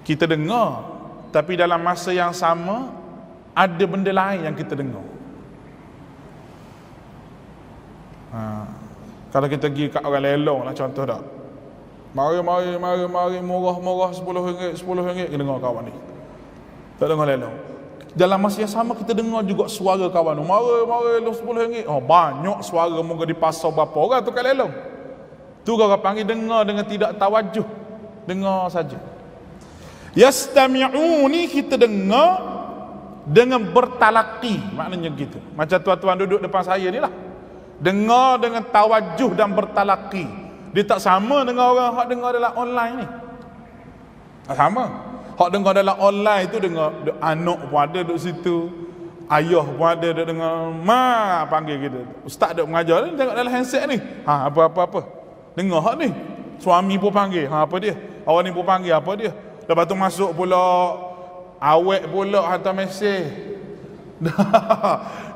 kita dengar, tapi dalam masa yang sama ada benda lain yang kita dengar. Kalau kita pergi kat orang lelong lah, contoh tak, mari murah RM10 kita dengar kawan ni, tak dengar lelong. Dalam masa yang sama kita dengar juga suara kawan tu, mari RM10. Banyak suara, moga di pasar berapa orang tu kat lelong tu, orang panggil dengar dengan tidak tawajuh, dengar saja. Yastami'uni, kita dengar dengan bertalaki, maknanya gitu. Macam tuan-tuan duduk depan saya ni lah, dengar dengan tawajuh dan bertalaki. Dia tak sama dengan orang hak dengar dalam online ni. Tak sama. Hak dengar dalam online tu dengar anak pun ada duduk situ, ayah pun ada duduk dengar, panggil kita. Ustaz duduk mengajar ni, tengok dalam handset ni, apa dengar hak ni. Suami pun panggil, apa dia? Awak ni pun panggil, apa dia? Lepas tu masuk pula awek pula hantar mesej.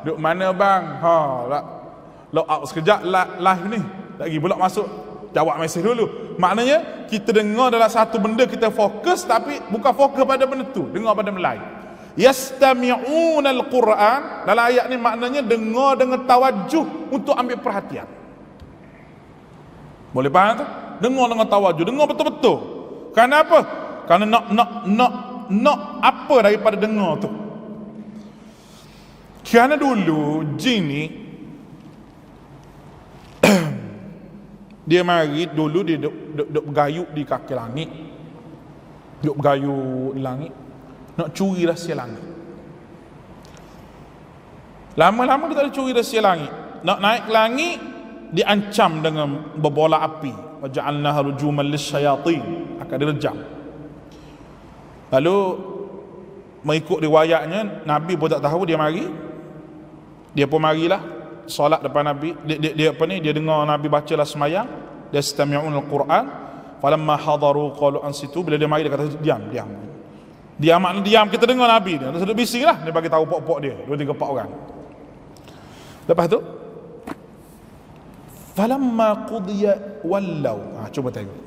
Duk mana bang? Log out sekejap live ni. Lagi pula masuk jawab mesej dulu. Maknanya kita dengar dalam satu benda, kita fokus, tapi bukan fokus pada benda tu, dengar pada benda lain. Yastami'una al-Quran, dalam ayat ni maknanya dengar dengan tawajuh untuk ambil perhatian. Boleh faham tu? dengar dengan tawaduk, dengar betul-betul. Kerana apa? Kerana nak apa daripada dengar tu. Kerana dulu jin ni dia mari dulu dia duk bergayut di kaki langit. Duk bergayut di langit nak curi rahsia langit. Lama-lama dia tak ada curi rahsia langit. Nak naik ke langit diancam dengan berbola api. Wa ja'alnaha rujuman lisyayatin, akan direjam. Lalu mengikut riwayatnya Nabi pun tak tahu dia mari. Dia pun marilah solat depan Nabi. Dia dengar Nabi bacalah semayang, dia istami'un al-Quran. Falamma hadaru qalu ansitu, bila dia mari dia kata diam. Diam maknanya diam, kita dengar Nabi dia. Dia bisinglah, dia bagi tahu pok-pok dia, 2-3 orang. Lepas tu falamma qudiya wallau. Cuba tengok.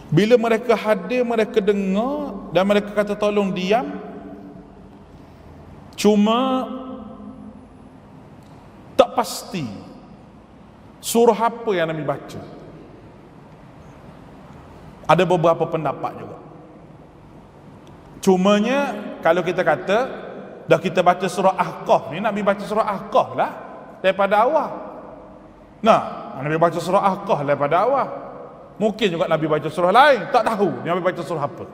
Bila mereka hadir, mereka dengar dan mereka kata tolong diam. Cuma tak pasti surah apa yang Nabi baca. Ada beberapa pendapat juga. Cumanya kalau kita kata dah kita baca surah Ahqaf ni, Nabi baca surah Ahqaf lah daripada awal. Nah, Nabi baca surah Ahqaf daripada awal. Mungkin juga Nabi baca surah lain, tak tahu Nabi baca surah apa.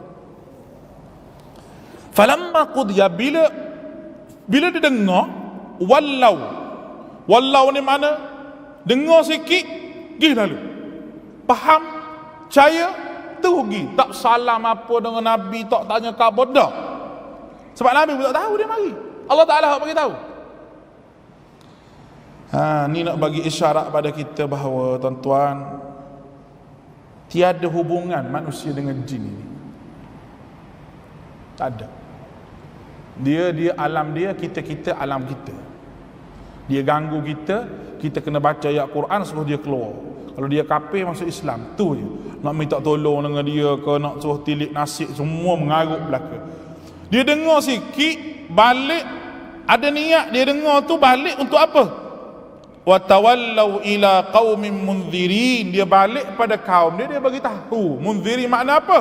Falamma qudiya, bila dia dengar wallau ni mana? Dengar sikit, pergi lalu. Faham, percaya, pergi. Tak salam apa dengan Nabi, tak tanya khabar dah. Sebab Nabi pun tak tahu dia mari. Allah Ta'ala bagi tahu. Ni nak bagi isyarat pada kita bahawa tuan-tuan, tiada hubungan manusia dengan jin ini. Tak ada. Dia alam dia, kita alam kita. Dia ganggu kita kena baca ayat Quran suruh dia keluar. Kalau dia kafir masuk Islam, tu je. Nak minta tolong dengan dia ke, nak suruh tilik nasib, semua mengarut belaka. Dia dengar sikit, balik, ada niat dia dengar tu balik untuk apa? Wa tawallau ila qaumin munzirin, dia balik pada kaum dia bagi tahu. Munziri makna apa?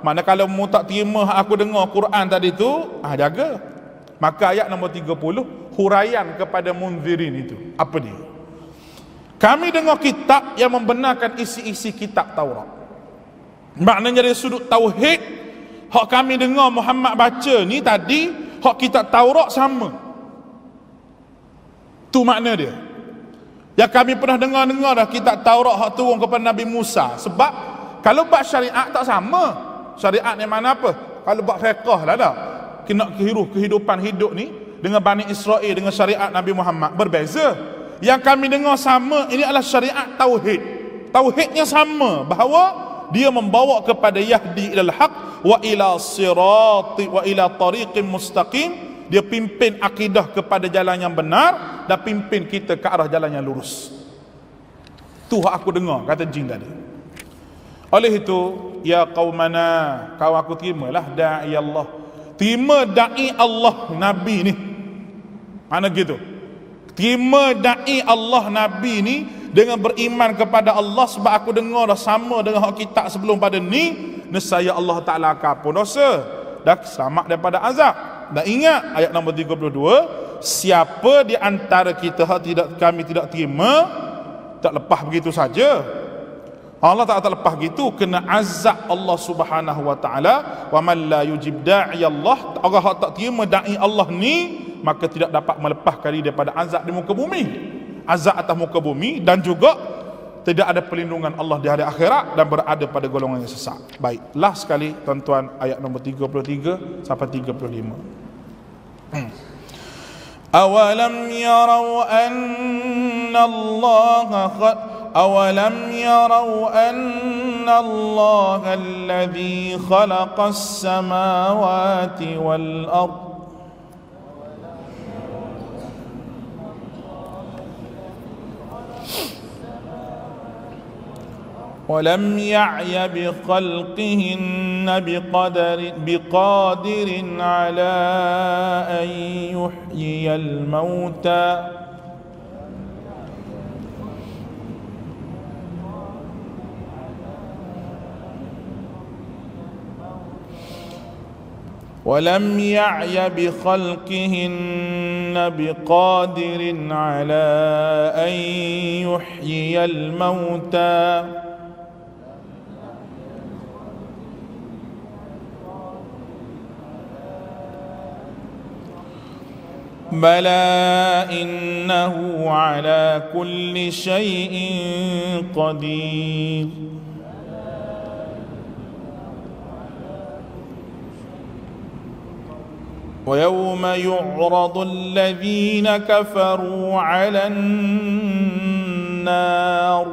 Makna kalau mu tak terima aku dengar Quran tadi tu, jaga. Maka ayat nombor 30 huraian kepada munzirin itu. Apa dia? Kami dengar kitab yang membenarkan isi-isi kitab Taurat. Maknanya dari sudut tauhid, hak kami dengar Muhammad baca ni tadi, hak kitab Taurat sama. Tu makna dia. Yang kami pernah dengar dah kitab Taurat hak turun kepada Nabi Musa. Sebab kalau bab syariat tak sama. Syariat ni mana apa? Kalau bab fiqh lah dah. Kena kehidupan hidup ni dengan Bani Israel dengan syariat Nabi Muhammad berbeza. Yang kami dengar sama, ini adalah syariat tauhid. Tauhidnya sama, bahawa dia membawa kepada yahdi ilal haq wa ila sirati wa ila tariqim mustaqim. Dia pimpin akidah kepada jalan yang benar dan pimpin kita ke arah jalan yang lurus. Tu aku dengar kata jin tadi. Oleh itu, ya qaumana, kau aku terimalah da'i Allah. Terima da'i Allah Nabi ni. Mana gitu? Terima da'i Allah Nabi ni dengan beriman kepada Allah, sebab aku dengar dah sama dengan hak kitab sebelum pada ni, nescaya Allah Ta'ala akan ampun dosa dan selamat daripada azab. Dan ingat ayat nombor 32, siapa di antara kita kami tidak terima, tak lepas begitu saja. Allah tak lepas gitu, kena azab Allah Subhanahu wa taala. Wa man la yujib da'i Allah, orang yang tak terima da'i Allah ni, maka tidak dapat melepaskan diri daripada azab di muka bumi. Azab atas muka bumi, dan juga tidak ada perlindungan Allah di hari akhirat dan berada pada golongan yang sesat. Baik, last sekali tuan-tuan, ayat nombor 33 sampai 35. Awalam yarau anna أولم يروا أن الله الذي خلق السماوات والأرض ولم يعي بخلقهن بقادر على أن يحيي الموتى ولم يعي بخلقهن بقادر على أن يحيي الموتى بلى إنه على كل شيء قدير ويوم يعرض الذين كفروا على النار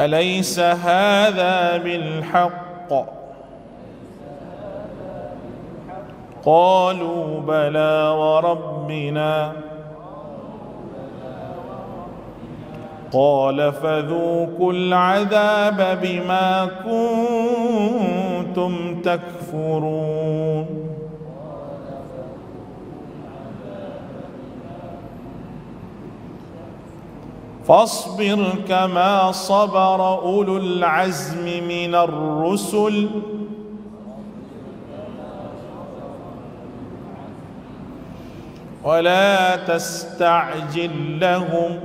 أليس هذا بالحق قالوا بلى وربنا قال فذوقوا العذاب بما كنتم تكفرون فاصبر كما صبر أولو العزم من الرسل ولا تستعجل لهم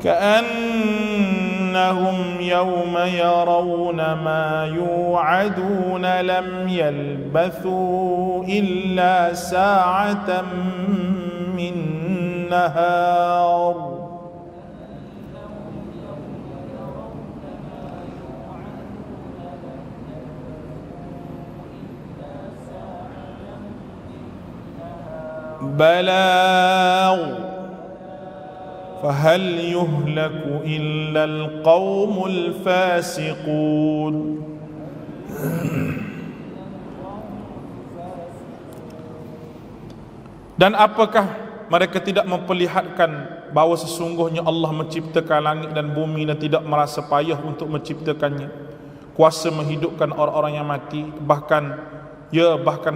كأنهم يوم يرون ما يوعدون لم يلبثوا إلا ساعة من نهار بلاغ فهل يهلك إلا القوم الفاسقون. Dan apakah mereka tidak memperlihatkan bahawa sesungguhnya Allah menciptakan langit dan bumi dan tidak merasa payah untuk menciptakannya, kuasa menghidupkan orang-orang yang mati, bahkan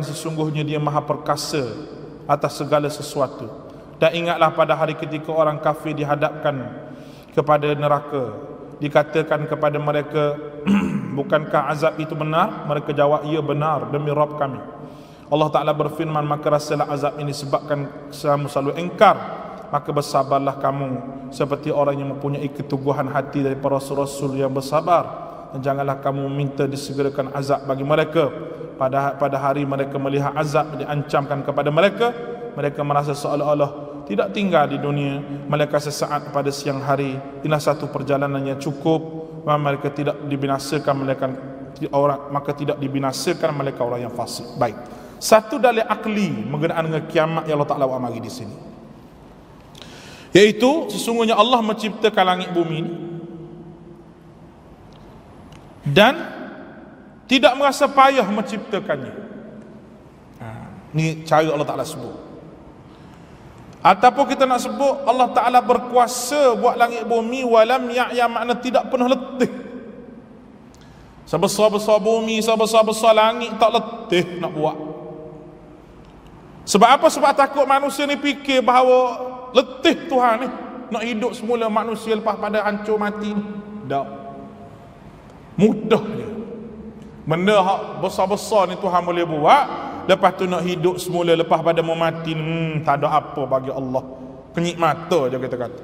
sesungguhnya Dia maha perkasa atas segala sesuatu. Dan ingatlah pada hari ketika orang kafir dihadapkan kepada neraka, dikatakan kepada mereka, bukankah azab itu benar? Mereka jawab, ya benar, demi Rabb kami. Allah Ta'ala berfirman, maka rasalah azab ini sebabkan kamu selalu engkar, maka bersabarlah kamu seperti orang yang mempunyai keteguhan hati dari para rasul yang bersabar, dan janganlah kamu minta disegerakan azab bagi mereka pada hari mereka melihat azab diancamkan kepada mereka. Mereka merasa seolah-olah tidak tinggal di dunia, mereka sesaat pada siang hari. Inilah satu perjalanan yang cukup. Mereka tidak dibinasakan, maka tidak dibinasakan mereka orang yang fasik. Baik, satu dalil akli mengenai dengan kiamat yang Allah Ta'ala mari di sini, yaitu sesungguhnya Allah menciptakan langit bumi ini dan tidak merasa payah menciptakannya. Ini cara Allah Ta'ala sebut. Ataupun kita nak sebut Allah Ta'ala berkuasa buat langit bumi, walam ya'ya, makna tidak pernah letih. Sebesar-besar bumi, sebesar-besar langit, tak letih nak buat. Sebab apa? Sebab takut manusia ni fikir bahawa letih Tuhan ni nak hidup semula manusia lepas pada hancur mati ni. Tak. Mudah je. Benda besar-besar ni Tuhan boleh buat. Lepas tu nak hidup semula lepas pada mau mati, tak ada apa bagi Allah. Kenyit mata je kita kata.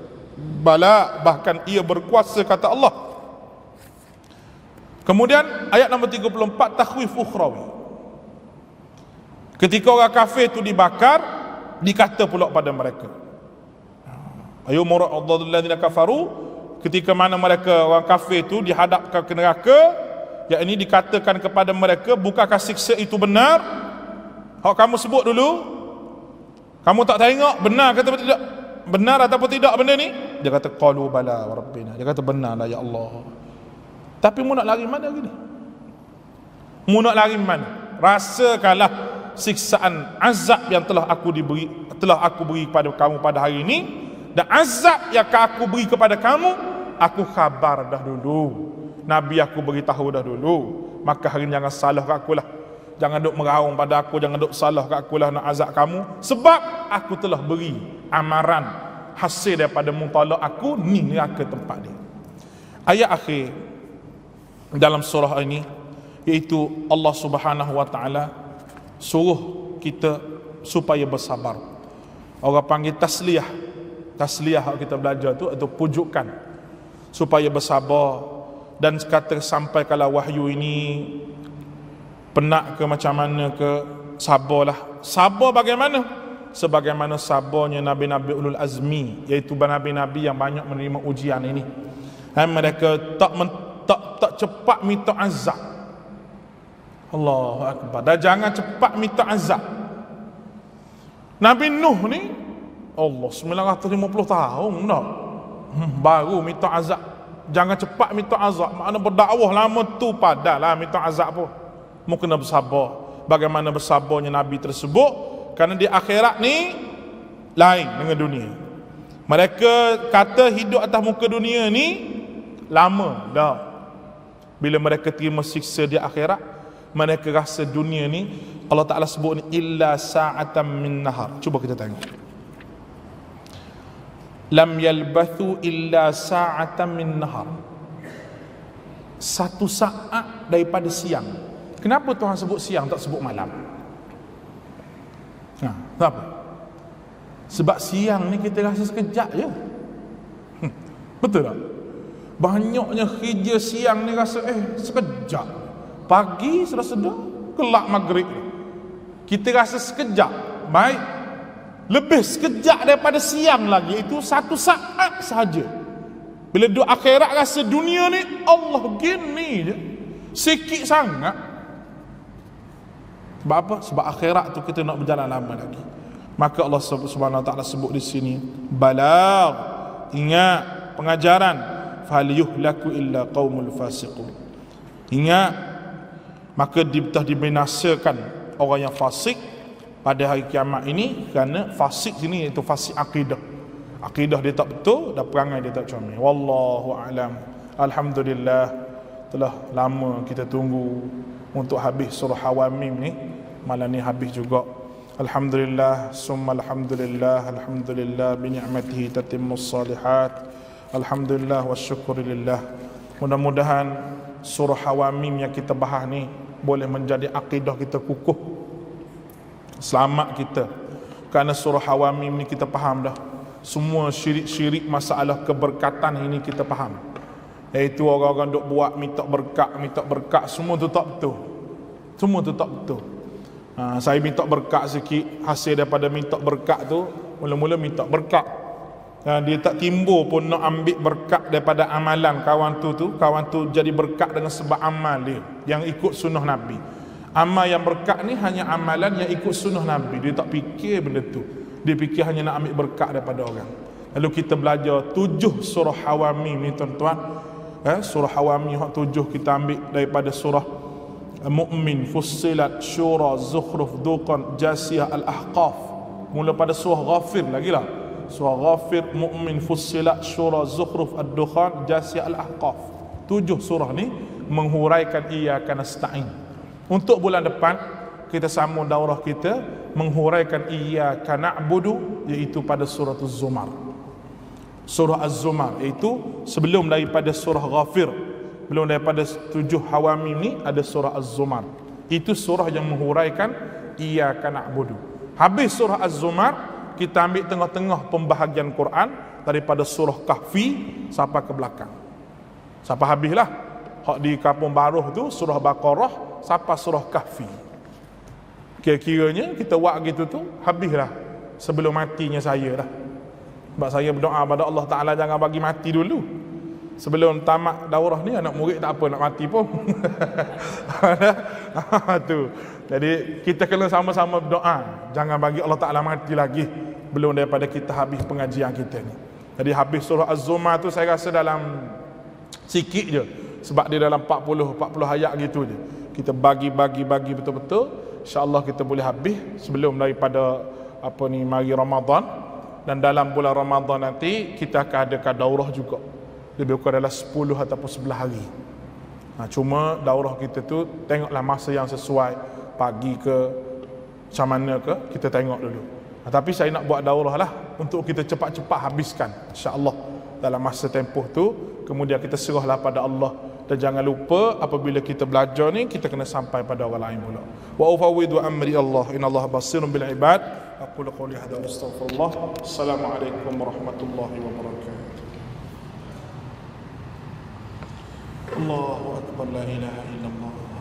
Bala, bahkan ia berkuasa, kata Allah. Kemudian ayat nombor 34, takhwif ukhrawi. Ketika orang kafir tu dibakar, dikata pula pada mereka, ayu muradul ladzina kafaru, ketika mana mereka orang kafir tu dihadapkan ke neraka, yakni dikatakan kepada mereka, bukankah siksa itu benar? Hak kamu sebut dulu, kamu tak tengok benar kata atau tidak, benar ataupun tidak benda ni? Dia kata qalu bala wa rabbina, dia kata benarlah ya Allah. Tapi mu nak lari mana gini? Mu nak lari mana? Rasakanlah siksaan azab yang telah aku beri kepada kamu pada hari ini, dan azab yang aku beri kepada kamu aku khabar dah dulu, Nabi aku beritahu dah dulu. Maka hari ini jangan salah kat aku lah, jangan duk meraung pada aku, jangan duk salah kat aku lah nak azab kamu, sebab aku telah beri amaran hasil daripada mutala aku, ni neraka tempat dia. Ayat akhir dalam surah ini iaitu Allah Subhanahu wa taala suruh kita supaya bersabar. Orang panggil tasliyah. Tasliyah yang kita belajar tu atau pujukan supaya bersabar, dan kata sampai kalau wahyu ini penat ke macam mana ke, sabarlah. Sabar bagaimana? Sebagaimana sabarnya nabi-nabi ulul azmi, iaitu nabi-nabi yang banyak menerima ujian ini. Mereka tak cepat minta azab. Allahu akbar. Dan jangan cepat minta azab. Nabi Nuh ni Allah 950 tahun dah baru minta azab. Jangan cepat minta azab. Makna berdakwah lama tu padalah minta azab pun. Mu kena bersabar. Bagaimana bersabarnya Nabi tersebut, kerana di akhirat ni lain dengan dunia. Mereka kata hidup atas muka dunia ni lama dah. Bila mereka terima siksa di akhirat, mereka rasa dunia ni, Allah Ta'ala sebut ni illa sa'atan min nahar. Cuba kita tengok. Lam yalbathu illa sa'atan min nahar. Satu saat daripada siang. Kenapa Tuhan sebut siang, tak sebut malam? Kenapa? Sebab siang ni kita rasa sekejap je. Betul tak? Banyaknya kerja siang ni rasa sekejap. Pagi sudah sedar, kelak maghrib kita rasa sekejap. Baik, lebih sekejap daripada siang lagi, itu satu saat sahaja. Bila duduk akhirat rasa dunia ni Allah gini je, sikit sangat. Sebab apa? Sebab akhirat tu kita nak berjalan lama lagi. Maka Allah Subhanahu wa taala sebut di sini balagh, ingat pengajaran, fal yuhlaku illa qaumul fasiqun. Ingat, maka dibinasakan orang yang fasik pada hari kiamat ini, kerana fasik sini iaitu fasik akidah. Akidah dia tak betul dan perangai dia tak comel. Wallahu a'lam. Alhamdulillah, telah lama kita tunggu untuk habis surah Hawamim ni. Malam ni habis juga. Alhamdulillah, summa alhamdulillah, alhamdulillah bi ni'matihi tatimmus salihat. Alhamdulillah wa syukurillah. Mudah-mudahan surah Hawamim yang kita bahas ni boleh menjadi akidah kita kukuh, selamat kita. Kerana surah Hawamim ni kita faham dah. Semua syirik-syirik masalah keberkatan ini kita faham. Iaitu orang-orang duk buat minta berkat, semua tu tak betul. Semua tu tak betul. Saya minta berkat sikit, hasil daripada minta berkat tu, mula-mula minta berkat. Dia tak timbul pun nak ambil berkat daripada amalan kawan tu jadi berkat dengan sebab amal dia yang ikut sunnah Nabi. Amal yang berkat ni hanya amalan yang ikut sunnah Nabi. Dia tak fikir benda tu. Dia fikir hanya nak ambil berkat daripada orang. Lalu kita belajar 7 surah Hawamim ni tuan-tuan. Surah Hawamim 7 kita ambil daripada surah Mu'min, Fussilat, Syura, Zukhruf, Duqan, Jasiyah, Al-Ahqaf. Mula pada surah Ghafir lagi lah. Surah Ghafir, Mu'min, Fussilat, Syura, Zukhruf, Ad-Dukhan, Jasiyah, Al-Ahqaf. 7 surah ni menghuraikan iyyaka nasta'in. Untuk bulan depan kita sambung daurah kita menghuraikan iyyaka na'budu, iaitu pada surah Az-Zumar. Surah Az-Zumar iaitu sebelum daripada surah Ghafir, belum daripada 7 Hawamim ni ada surah Az-Zumar. Itu surah yang menghuraikan iyyaka na'budu. Habis surah Az-Zumar, kita ambil tengah-tengah pembahagian Quran daripada surah Kahfi sampai ke belakang. Sampai habislah. Hak di Kampung Baruh tu surah Baqarah sampai surah Kahfi. Kira-kiranya kita buat gitu tu habislah sebelum matinya saya dah. Sebab saya berdoa pada Allah Ta'ala jangan bagi mati dulu. Sebelum tamat daurah ni anak murid tak apa nak mati pun. Tu. Jadi kita kena sama-sama berdoa jangan bagi Allah Ta'ala mati lagi belum daripada kita habis pengajian kita ni. Jadi habis surah Az-Zumar tu saya rasa dalam sikit je, sebab dia dalam 40 ayat gitu je. Kita bagi betul-betul. InsyaAllah kita boleh habis sebelum daripada mari Ramadan. Dan dalam bulan Ramadan nanti kita akan adakan daurah juga. Lebih kurang dalam 10 ataupun 11 hari. Cuma daurah kita tu tengoklah masa yang sesuai, pagi ke macam mana ke, kita tengok dulu. Tapi saya nak buat daurah lah untuk kita cepat-cepat habiskan, insya-Allah dalam masa tempoh tu. Kemudian kita serahlah pada Allah, dan jangan lupa apabila kita belajar ni kita kena sampai pada orang lain pula. Wa ufawwidu amri Allah, innallaha basirun bil ibad. Aqulu qawli hadza wa astaghfirullah. Assalamualaikum warahmatullahi wabarakatuh. Allahu akbar, la ilaha illallah.